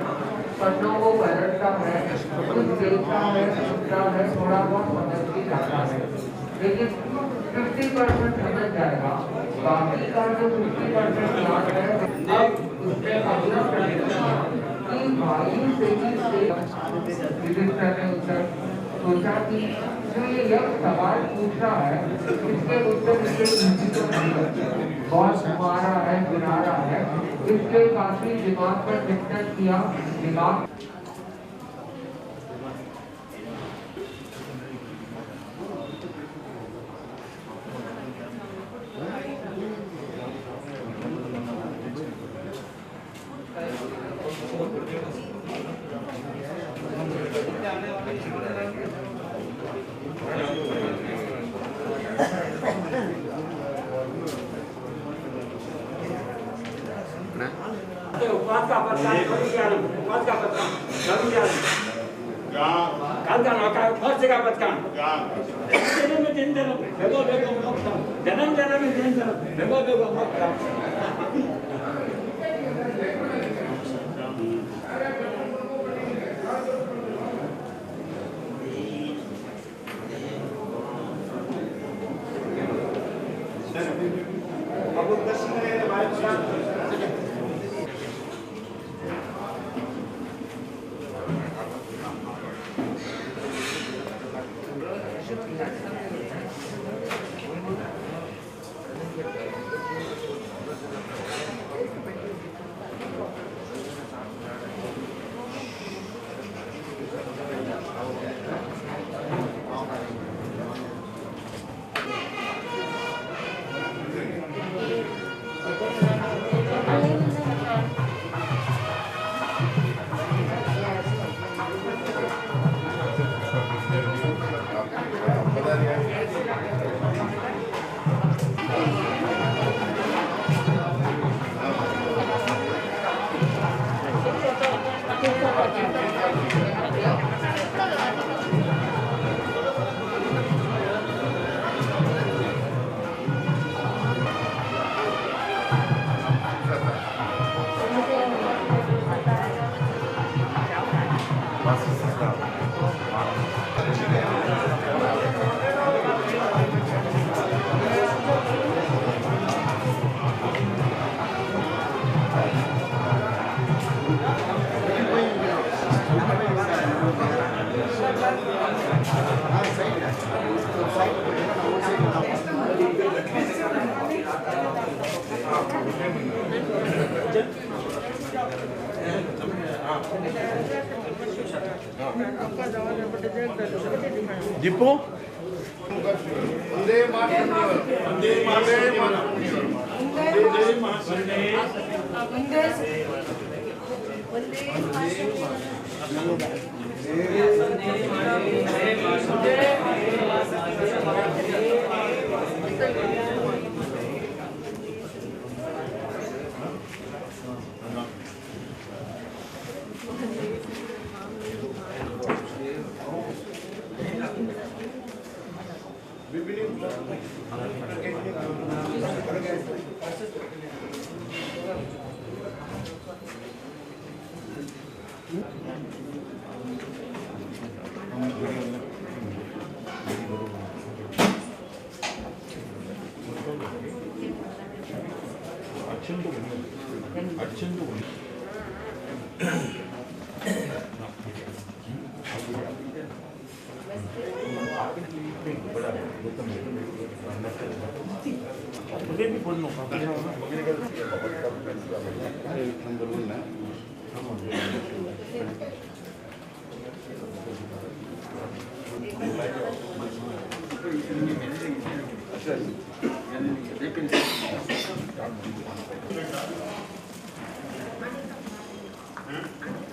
पन्नों को पलटता है, कुछ देखता है, सुनता है, थोड़ा बहुत समझ भी जाता है, लेकिन 50% समझ जाएगा, बाकी का जो 50% याद है अब उसने अगला प्रश्न किया कि वायु से ही युधिष्ठिर ने उत्तर सोचा कि जो ये यक्ष सवाल पूछ रहा है इसके उत्तर इसके तो नहीं लगते, बहुत घुमा रहा है, गिरा रहा है। इसके काफी दिमाग पर चिंतन किया, दिमाग उपवास का प्रकार उपवास का प्रकार काल का नौका फर्स्ट जगह पत्कान जन्म में दिन जन्म बेगो बेगो मोक्ष जन्म जन्म में दिन जन्म बेगो बेगो मोक्ष अब दर्शन है भाई दीपू वंदे मातरम वंदे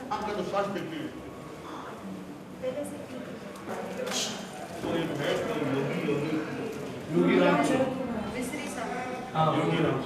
आपका तो स्वास्थ्य देखिए तो एक है योगी राम जी योगी राम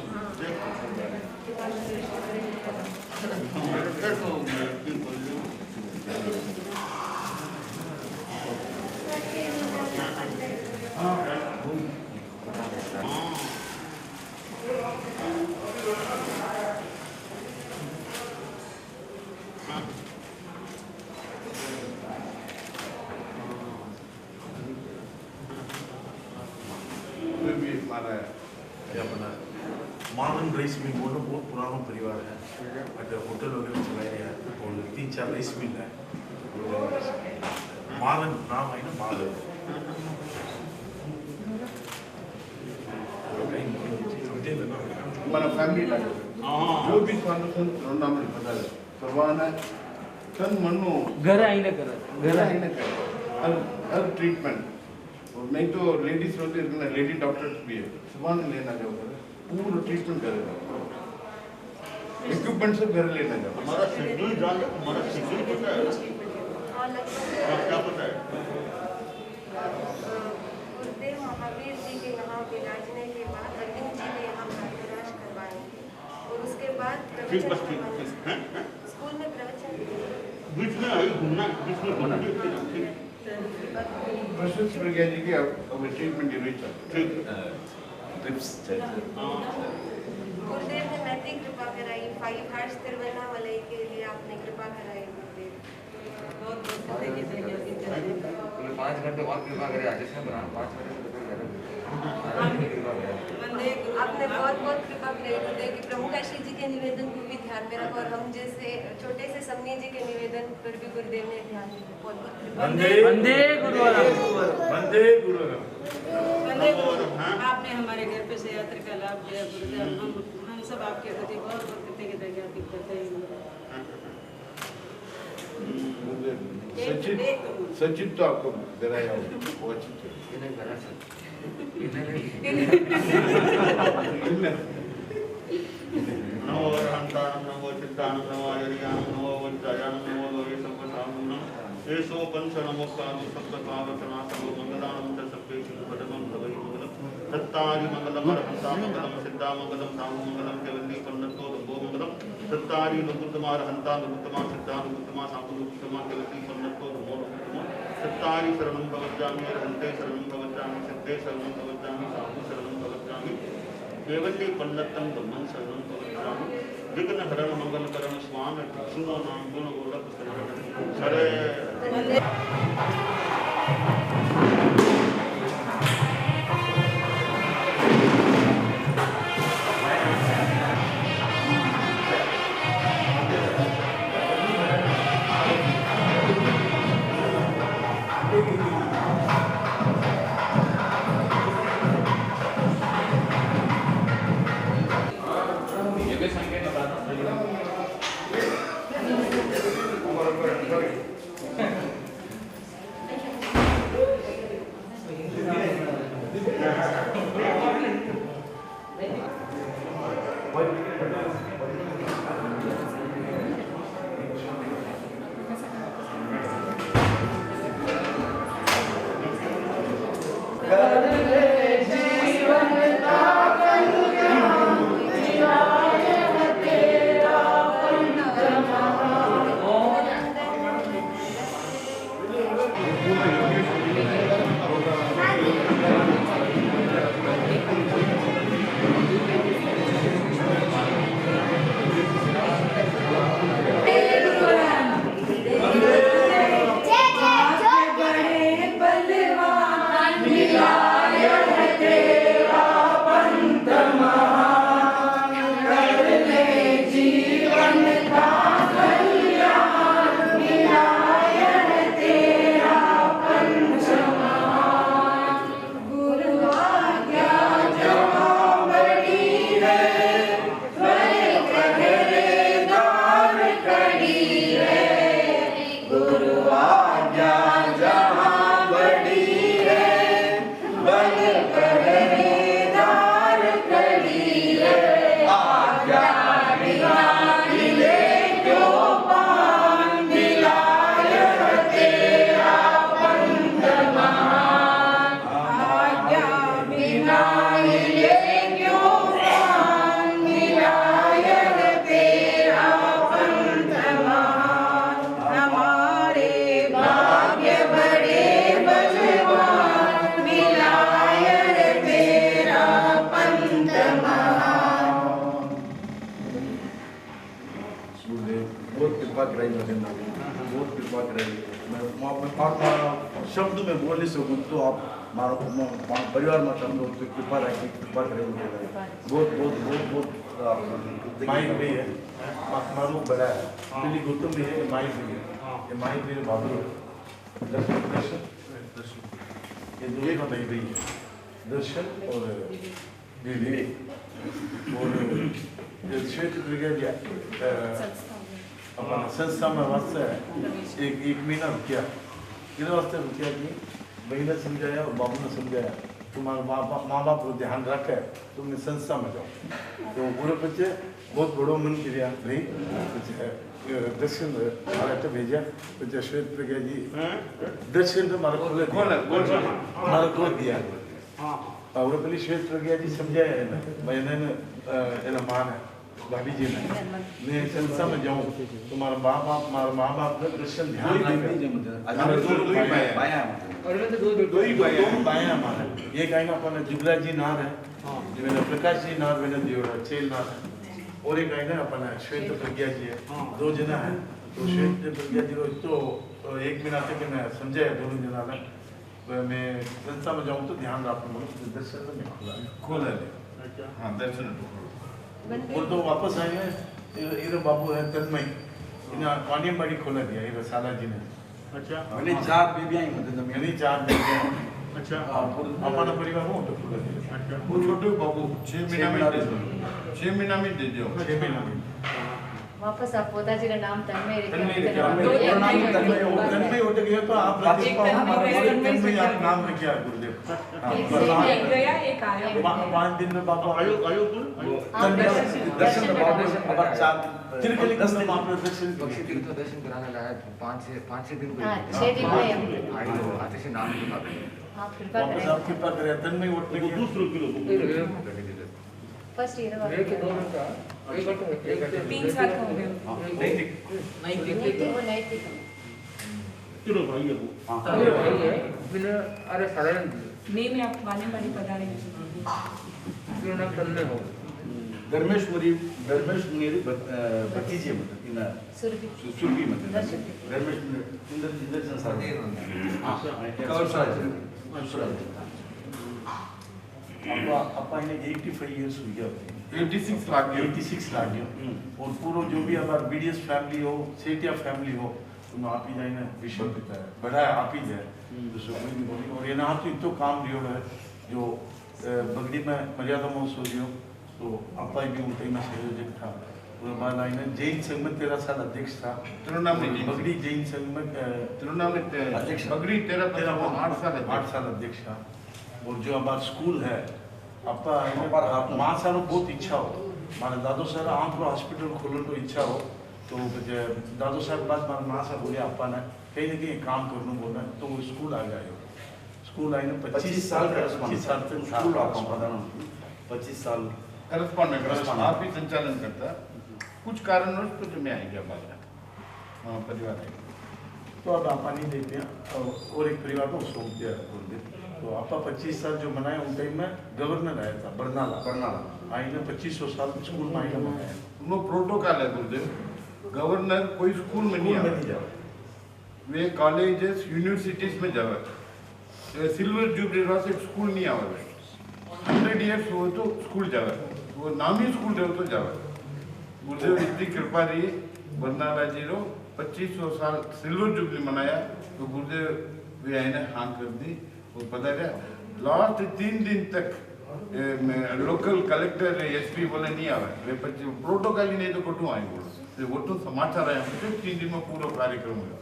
मालन राइस मिल बोलना बहुत पुराना परिवार है अगर होटल वगैरह चलाए हैं और 3-4 राइस मिल है मालन नाम है ना मालन हमारा फैमिली जो भी नाम पता है परवाना तन मनो घर आई ना कर हर ट्रीटमेंट और नहीं तो लेडीज होते हैं लेडी डॉक्टर्स भी है सुबह लेना जाओ पूरा ट्रीटमेंट करेगा इक्विपमेंट सब घर लेना जाओ हमारा शेड्यूल जान हमारा शेड्यूल पता है क्या पता है गुरुदेव महावीर जी के यहाँ विराजने के बाद अर्जुन जी ने यहाँ प्रार्थना करवाएंगे और उसके बाद स्कूल में प्रवचन बीच में आई घूमना बीच में घूमना प्रश्न प्रज्ञा जी के अब ट्रीटमेंट जरूरी चाहिए ट्रिप्स गुरुदेव ने मैत्री कृपा कराई 5 हार्ट्स तिरुवन्नामलई के लिए आपने कृपा कराई गुरुदेव बहुत बहुत 5 घंटे और कृपा करे आदेश में बना 5 घंटे आपने बहुत बहुत कृपा कराई गुरुदेव की प्रमुख श्री जी के निवेदन को भी ध्यान में रखा और हम जैसे छोटे से समनी जी के निवेदन पर भी गुरुदेव ने ध्यान दिया बहुत बहुत कृपा वंदे गुरुदेव आपने हमारे घर पे से यात्रा का लाभ दिया गुरुदेव हम सब आपके प्रति बहुत बहुत कृतज्ञता ज्ञापित करते हैं सचिन तो आपको डराया वो अच्छी नमो अरहंतानं नमो चित्तानं नमो आयर्यानं नमो वंचायानं नमो लोके संपसामनं एषो पंच नमोस्तानु सप्तपावचनासनो मंगलानं च सप्तेषु पदमं भवै मंगलम् सत्तारि मंगलम् अरहंता मंगलम् सिद्धा मंगलम् साहु मंगलम् केवल्ली पन्नतो दम्भो मंगलम् सत्तारि लघुत्तमा अरहंता लघुत्तमा सिद्धा लघुत्तमा साहु लघुत्तमा केवल्ली पन्नतो दम्भो लघुत्तमा सत्तारि शरणं भवज्जामि अरहन्ते शरणं भवज्जामि सिद्धे शरणं भवज्जामि साहु शरणं भवज्जामि केवल्ली पन्नतं धम्मं शरणं भवज्जामि विघ्न हरण मंगल करण स्वान सुनो नाम गुण गोलक सरे शब्द में बोल नहीं सकूँ तो आप परिवार में समझो तो कृपा रखें, कृपा करें। बहुत बहुत बहुत बहुत माइक भी है, मारू बड़ा है, पहली गौतम भी है, माइक भी है, ये माइक भी है बाबू दर्शन ये दो ही बताई गई है, दर्शन और विवेक और श्वेत ब्रिगेड अपना संस्था में वास्ते एक महीना रुकिया, किस वास्ते रुकिया कि बहना समझाया और बाबू ने समझाया तुम्हारे माँ बाप को ध्यान रखे तुमने संस्था में जाओ। तो पूरे बच्चे बहुत बड़ो मन किया भाई दर्शन हमारा तो भेजा बच्चे श्वेत ब्रिगेड जी दर्शन तो हमारा को दिया और पहले श्वेत ब्रिगेड जी समझाया है ना मैंने मान है भाभी जी ने मैं संस्था में जाऊँ तुम्हारा माँ बाप का दर्शन ध्यान बाया हमारे ये कहेंगे अपन जुगला जी नार है मैंने प्रकाश जी नार मैंने दियोड़ा चेल नार है और एक कहेंगे अपन श्वेत प्रज्ञा जी है दो जना है तो श्वेत प्रज्ञा जी को तो एक महीना तक मैं समझाया दोनों जना ने मैं संस्था में जाऊँ तो ध्यान रखूँगा दर्शन में खोला हाँ दर्शन वो तो वापस आए हैं ये बाबू है तन्मय इन्हें वानियमबाड़ी खोला दिया ये साला जी ने। अच्छा मैंने 4 बेबियां मतलब मैंने 4 बेबियां अच्छा अपना परिवार हो तो खोला दिया। अच्छा वो छोटे बाबू 6 महीना में दे दो 6 महीना में दे दो 6 महीना में वापस आप पोता जी का नाम तन्मय तन्मय उठ गया तो आप तन्मय आप नाम रखे गुरुदेव 5 दिन में बाबा दर्शन तिरकली दर्शन कराने लाया 5-6 दिन 6 दिन में आते से नाम वापस आप कृपा करें तन्मय उठ गया दूसरों किलो फर्स्ट ईयर वाला 3 साल हो गए नैतिक चलो भाई है वो भाई है बिना अरे साधारण नहीं मैं आप वाले वाली बता रही हूँ नाम तन्मय हो धर्मेश मुनेरी भतीजे मतलब इन सुरभी मतलब धर्मेश इंदर्शन अपा इन्हें 85 years हुई गया 86 लाख और पूरा जो भी हमारा BDS फैमिली हो सेठिया फैमिली हो तो आप ही जाए ना विषय पिता है बड़ा है आप ही जाए दूसरों कोई नहीं बोली और ये ना तो इतो काम लियो है जो बगड़ी में मर्यादा महोत्सव दियो तो अपा भी उनका ही संयोजक था उसके बाद आई ना जैन संघ में 13 साल अध्यक्ष था बगड़ी जैन संघ में अध्यक्ष बगड़ी 8 साल अध्यक्ष था और जो हमारा स्कूल है अपा माँ साल बहुत इच्छा हो माने दादो सर आंख हॉस्पिटल खोलने को इच्छा हो तो दादो साहब बाद मारे माँ साहब बोले अपा ने कहीं ना कहीं काम करने बोला तो वो स्कूल आ गया स्कूल आई ना 25 साल तक स्कूल आता 25 साल करस्पॉन्डेंट आप ही संचालन करता कुछ कारणवश तो जो मैं आई गया बाहर परिवार है तो अब आपा नहीं देते हैं और एक परिवार को सौंप दिया तो आपा 25 साल जो मनाए उन टाइम में गवर्नर आया था बरनाला आई ने 2500 साल स्कूल में आई मनाया वो प्रोटोकॉल है गुरुदेव गवर्नर कोई स्कूल में नहीं जाओ वे कॉलेजेस यूनिवर्सिटीज में जावे सिल्वर जुबली रात एक स्कूल नहीं आवे 100 years हो तो स्कूल जावे वो नामी स्कूल रहे तो जावे गुरुदेव इतनी कृपा रही बरनाला जी रो 2500 साल सिल्वर जुबली मनाया तो गुरुदेव वे आए ने हाँ कर दी वो पता है लास्ट 3 दिन तक लोकल कलेक्टर SP बोले नहीं आवे वे प्रोटोकॉल ही नहीं तो कटू आए बोलो वो तो समाचार आया मुझे 3 दिन में पूरा कार्यक्रम हुआ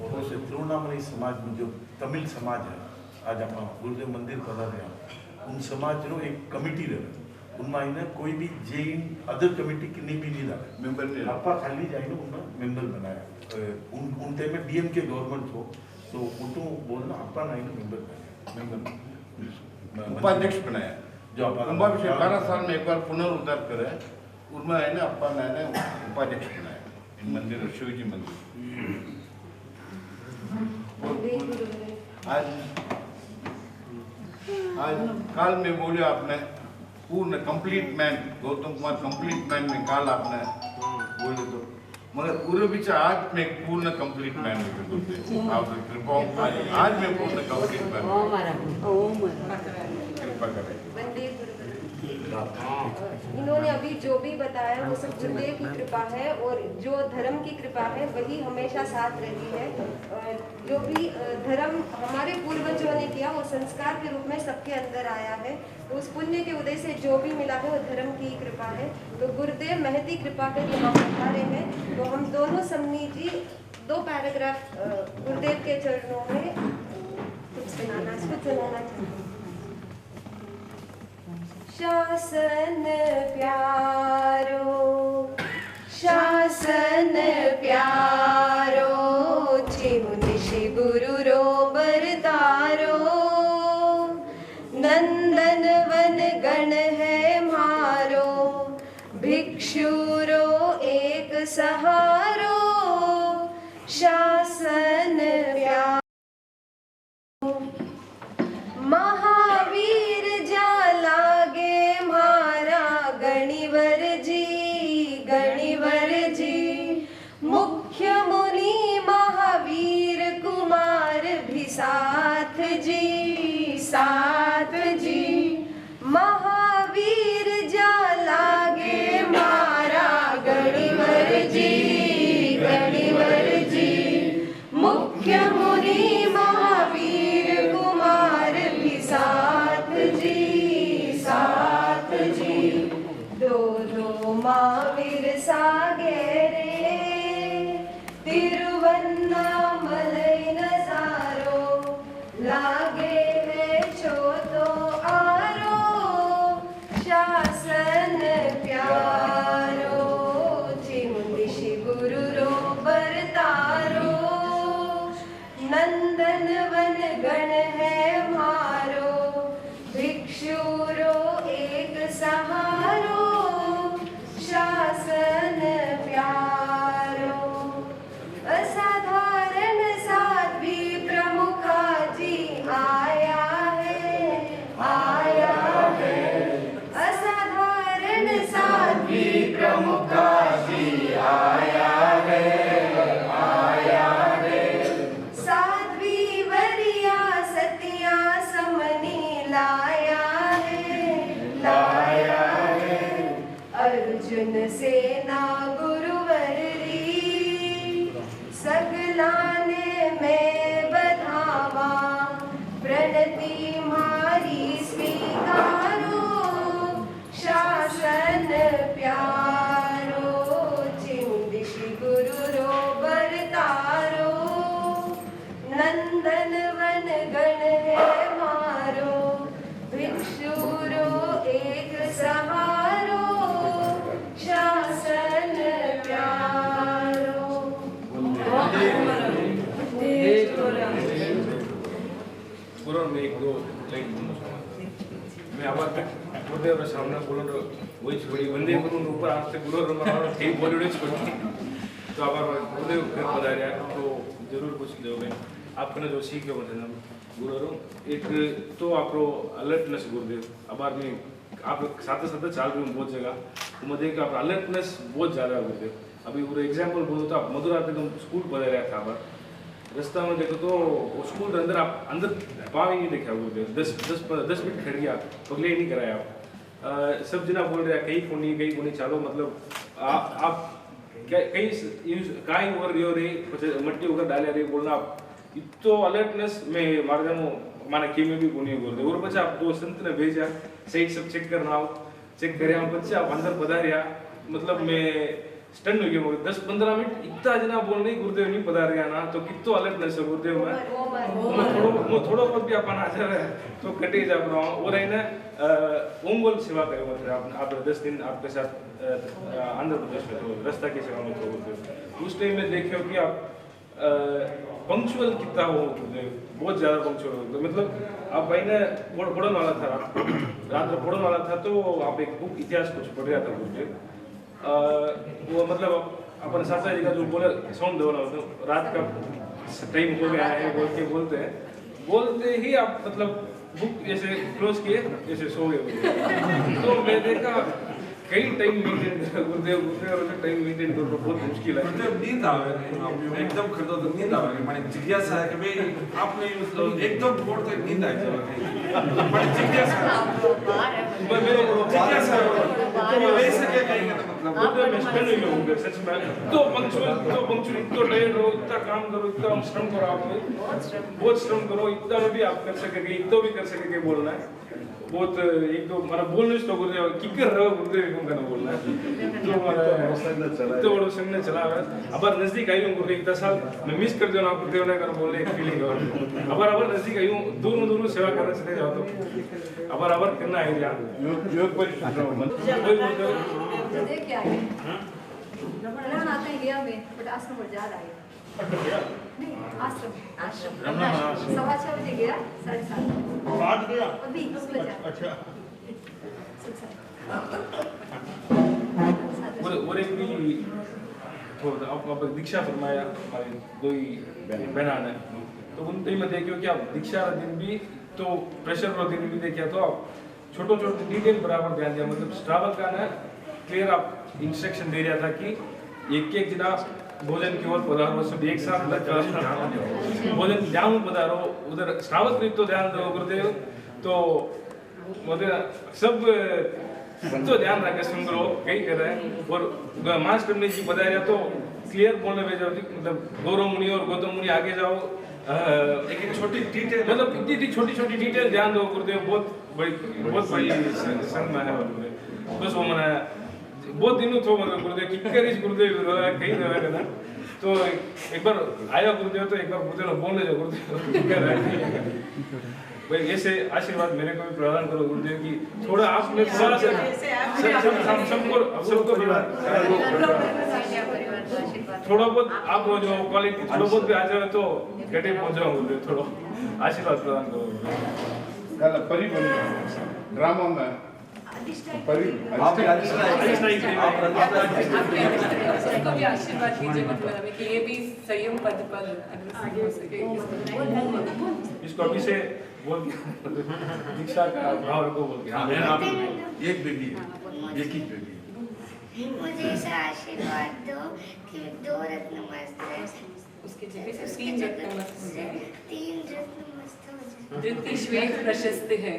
और से तिरुवन्नामलई समाज में जो तमिल समाज है आज अपना गुरुदेव मंदिर पधा रहे उन समाज नो एक कमिटी रहे उनमें आईने कोई भी जैन अदर कमिटी की नहीं भी नहीं रहा मेंबर ने अपा खाली जाए उनमें मेंबर बनाया उन टाइम में DMK गवर्नमेंट हो तो उनको बोलना अपा नहीं मेंबर उपाध्यक्ष बनाया जो कुंभाभिषेक 12 साल में एक बार पुनरुद्धार करे उनमें है ना अपा ने उपाध्यक्ष बनाया इन मंदिर शिव जी मंदिर आज काल में बोले आपने पूर्ण complete man Gautam Kumar complete man में काल आपने बोले तो मगर पूरे बीच आज में पूर्ण कंप्लीट मैन आप कृपा आज में पूर्ण कंप्लीट मैन कृपा करें इन्होंने अभी जो भी बताया वो सब गुरुदेव की कृपा है और जो धर्म की कृपा है वही हमेशा साथ रहती है जो भी धर्म हमारे पूर्वजों ने किया वो संस्कार के रूप में सबके अंदर आया है तो उस पुण्य के उदय से जो भी मिला है वो धर्म की कृपा है तो गुरुदेव महती कृपा कर यहाँ पधारे हैं तो हम दोनों समनी जी 2 पैराग्राफ गुरुदेव के चरणों में कुछ सुनाना चाहिए शासन प्यारो चिमु निशि गुरु रो बरतारो नंदन वन गण है मारो भिक्षु रो एक सहारो शासन प्यारो महावीर जा लागे मारा गणिवर जी मुख्य मुनि महावीर कुमार भी साथ जी महावीर जा लागे मारा गणिवर जी मुख्य मुनि महावीर कुमार भी साथ जी दो महावीर सागे रे तिरुवन्नामलई नजारो लागे है छो तो आरो शासन प्यारो चिमुंदिशि गुरु रो बरतारो नंदन वन गण है मारो भिक्षु रो एक सहारो शासन प्यारो असाधारण साध्वी प्रमुखा जी आया है असाधारण जन सेना गुरुवर री सगलाने में बधावा प्रणति मारी स्वीकारो शासन प्यारो चिंदिश गुरु रो बरतारो नंदन वन गण है मारो भिक्षुरो एक सहारो शासन प्यारो। गुरु में एक दो लाइन मैं आवाज तक गुरुदेव रे सामने बोलो वही छोड़ी वंदे गुरु ऊपर आज से गुरु रमाना ठीक बोली छोड़ी तो आबार गुरुदेव फिर बता रहा तो जरूर कुछ दोगे आपने जो सीखे होते हैं गुरु एक तो आपको अलर्टनेस गुरुदेव आबार में आप साथ साथ चाल रहे बहुत जगह तो मुझे कि आप अलर्टनेस बहुत ज़्यादा है गुरुदेव। अभी वो एग्जाम्पल बोलो तो आप मधुरा तक हम स्कूल पढ़ रहा था आबार रास्ता में देखो तो स्कूल के अंदर आप अंदर पाव ही नहीं देखा गुरुदेव 10 मिनट खड़ गया पगले ही नहीं कराया आप सब जना बोल रहे कहीं फोनी चालो मतलब आप कहीं कहीं और रे मट्टी वगैरह डाले रहे बोलना आप इतो अलर्टनेस में मार जानो माने के में भी कोनी बोल दे और बच्चा आप दो संत ने भेजा सही सब चेक करना हो चेक करे हम बच्चा आप अंदर पधारिया मतलब मैं स्टन हो गया 10-15 मिनट इतना जना बोल नहीं गुरुदेव नहीं पधार गया ना तो कितो अलर्टनेस है गुरुदेव में थोड़ा बहुत भी अपन आ जा रहा है तो कटे जा रहा हूँ और है ना ओंगोल सेवा करे मतलब आप 10 दिन आपके साथ आंध्र प्रदेश में तो रास्ता की सेवा में तो उस टाइम में देखे हो कि आप पंक्चुअल कितना हो बहुत ज़्यादा पंक्चुअल हो मतलब आप भाई ने पढ़ने वाला था रात में पढ़ने वाला था तो आप एक बुक इतिहास कुछ पढ़ रहा था मुझे वो मतलब अपन सासा जी का जो बोले साउंड दो ना तो रात का टाइम हो गया है बोल के बोलते ही आप मतलब बुक ऐसे क्लोज किए ऐसे सो गए तो मैं देखा कई टाइम मेंटेन गुरुदेव टाइम मेंटेन करना बहुत मुश्किल है गुरुदेव नींद आवे एकदम खड़ो तो नींद आवे माने जिज्ञासा है कि भाई आपने मतलब एकदम भोर तक नींद आई जाए माने जिज्ञासा तो ले सके कहीं का मतलब गुरुदेव में स्पेंड नहीं होंगे सच में तो पंक्चुअल तो टायर्ड हो इतना काम करो इतना श्रम करो आप बहुत श्रम करो इतना भी आप कर सकेंगे इतना भी कर सकेंगे बोलना है बहुत एक तो मारा बोलने से तो गुरुदेव किकर रहो गुरुदेव क्यों करना बोलना है तो मारा तो बड़ो संग ने चला है अब नजदीक आई हूँ गुरुदेव 10 साल मैं मिस कर दिया ना गुरुदेव ने कर बोलने एक फीलिंग और अब नजदीक आई हूँ दूर सेवा करने चले जाओ तो अब करना है योग पर क्या है रमण आता है गया में बट आश्रम पर जा रहा है नहीं आश्रम 6:15 बजे गया 7:30 गया अभी अच्छा और एक भी थोड़ा आप दीक्षा फरमाया हमारे दो ही बहना ने तो उन टाइम में देखियो कि आप दीक्षा दिन भी तो प्रेशर वाला दिन भी देखिया तो आप छोटे डिटेल बराबर ध्यान दिया मतलब ट्रैवल का ना क्लियर आप इंस्ट्रक्शन दे रहा था कि एक जना भोजन की ओर पधारो सब एक साथ भोजन ध्यान पधारो उधर श्रावक भी तो ध्यान दो गुरुदेव तो मतलब सब तो ध्यान रखे सुन लो कहीं कर रहे हैं और मास्टर ने जी बताया तो क्लियर बोलने भेजा मतलब गौरव मुनि और गौतम मुनि आगे जाओ एक छोटी डिटेल मतलब इतनी छोटी डिटेल ध्यान दो गुरुदेव बहुत बड़ी संग में है बस वो मना बहुत दिनों तो मतलब गुरुदेव किकर इस गुरुदेव कहीं रहेगा ना तो एक बार आया गुरुदेव तो एक बार गुरुदेव ने बोलने जाओ गुरुदेव भाई ऐसे आशीर्वाद मेरे को भी प्रदान करो गुरुदेव की थोड़ा आपने थोड़ा सा सबको थोड़ा बहुत आप जो क्वालिटी थोड़ा बहुत भी आ जाए तो गटे पहुंच जाओ गुरुदेव थोड़ा आशीर्वाद प्रदान करो परिबंध ड्रामा में आशीर्वाद कीजिए मतलब कि ये भी संयम पद पर हो सके इसको अभी से बोल दीक्षा का भाव को बोल के एक बेबी एक ही बेबी मुझे ऐसा आशीर्वाद दो कि 2 रत्न मस्त रहे उसके जगह से 3 रत्न मस्त हो जाए 3 रत्न मस्त हो जाए धृति श्वेत प्रशस्त है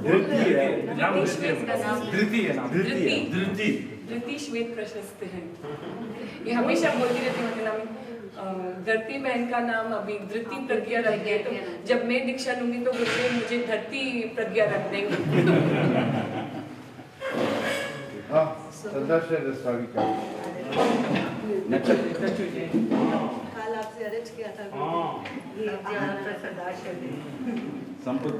धृति है नाम धृति श्वेत का नाम धृति है नाम धृति धृति श्वेत प्रशस्त है। ये हमेशा बोलती रहती हूँ धरती बहन का नाम अभी धृति प्रज्ञा रख गया, तो जब मैं दीक्षा लूंगी तो गुरुदेव मुझे धरती प्रज्ञा रख देंगे। हाँ, सदाशिव रस्तावी का कल आपसे अरेंज किया था संपत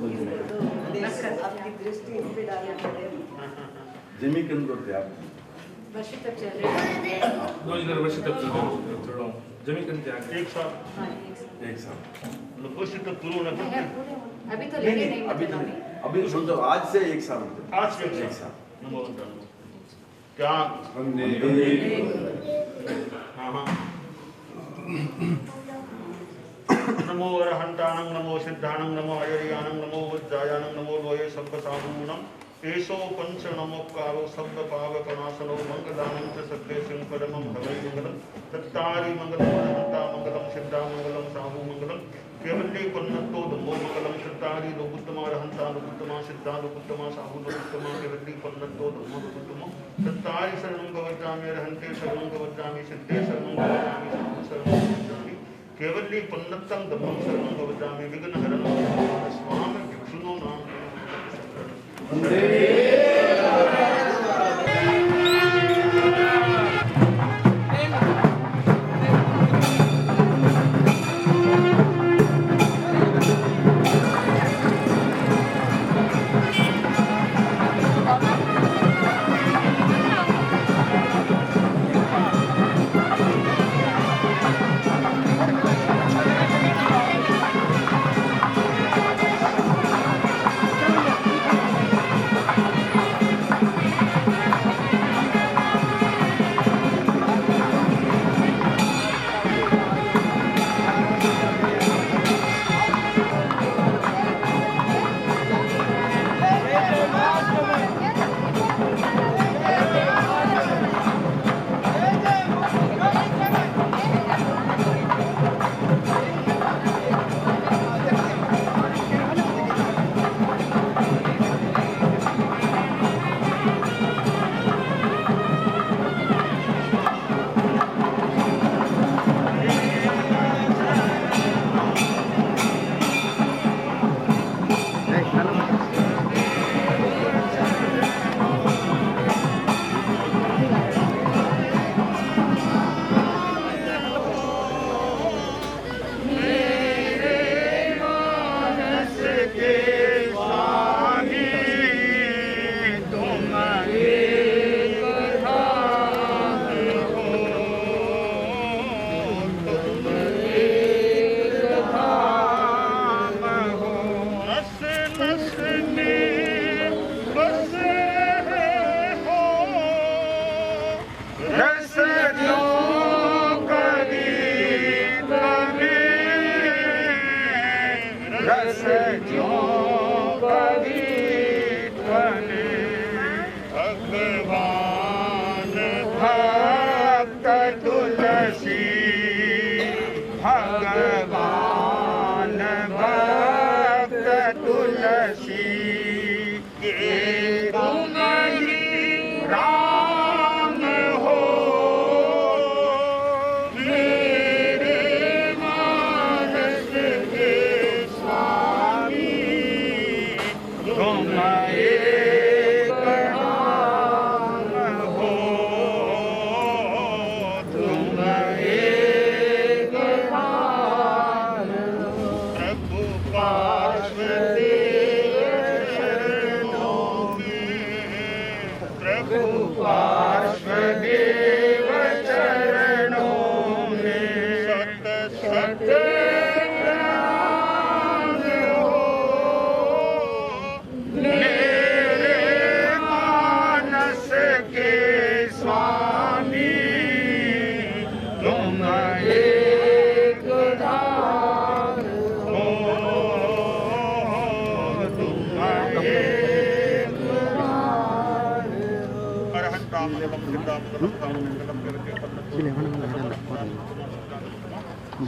आपकी दृष्टि इस पे डालना पड़ेगा। जमी कन करते आप वर्ष तक चल रहे दो इधर वर्ष तक थोड़ा जमी कन क्या एक साल वर्ष तक पूरा होना पड़ता अभी तो लेके नहीं अभी समझो आज से एक साल आज से एक साल क्या हाँ नमो अरहंतानं नमो सिद्धानं नमो अयर्यानं नमो वज्रायानं नमो लोये सर्वसाधूनं एषो पंच नमोकारो शब्द पावकनाशनो मंगलानं च सत्ये सिंह परमं हवै मंगलं तत्तारि मंगलं अरहंता मंगलं सिद्धा मंगलं साहू मंगलं केवल्ली पन्नतो धम्मो मंगलं तत्तारि लोकुत्तमा अरहंता लोकुत्तमा सिद्धा लोकुत्तमा साहू लोकुत्तमा केवल्ली पन्नतो धम्मो लोकुत्तमा तत्तारि शरणं गवज्जामि अरहन्ते शरणं गवज्जामि सिद्धे शरणं गवज्जामि साहू शरणं गवज्जामि केवल्ली पन्नतं धम्मं शरणं गवज्जामि विघ्नहरणं स्वामी विष्णु नाम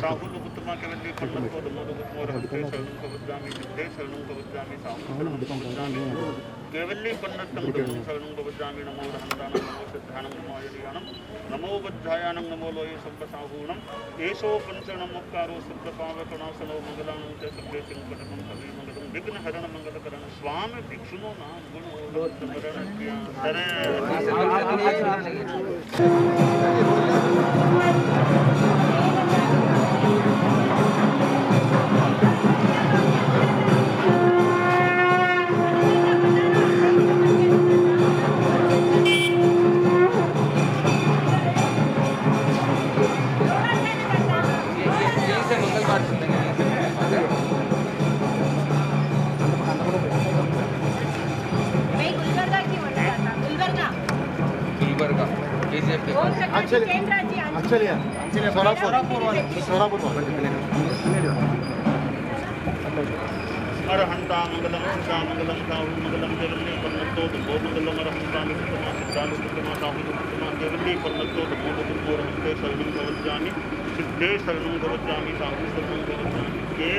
साहू लोगोत्तमा केवल्ली पन्नतो धम्मो लोगोत्तमो रहते शरणं कवचामि सिद्धे शरणं कवचामि साहू शरणं कवचामि केवल्ली पन्नतं धम्मो शरणं कवचामि नमो रहन्तानं नमो सिद्धानं नमो आयर्यानं नमो वज्रायानं नमो लोये सब्बसाहूनं एषो पंचनमोक्कारो सब्बपावकनाशनो मंगलानं च सब्बे संकटं कवि मंगलं विघ्नहरण मंगलकरण स्वामी भिक्षुनो नाम गुणो लोकमरण ज्ञान अरहंता मंगलम सीता मंगलम साहू मंगलम केवल्ली पन्नतो धम्मो मंगलम अरहंता लोगोत्तमा सिद्धा लोगोत्तमा साहू लोगोत्तमा केवल्ली पन्नतो धम्मो लोगोत्तमो रहते शरणं कवचामि सिद्धे शरणं कवचामि साहू शरणं कवचामि के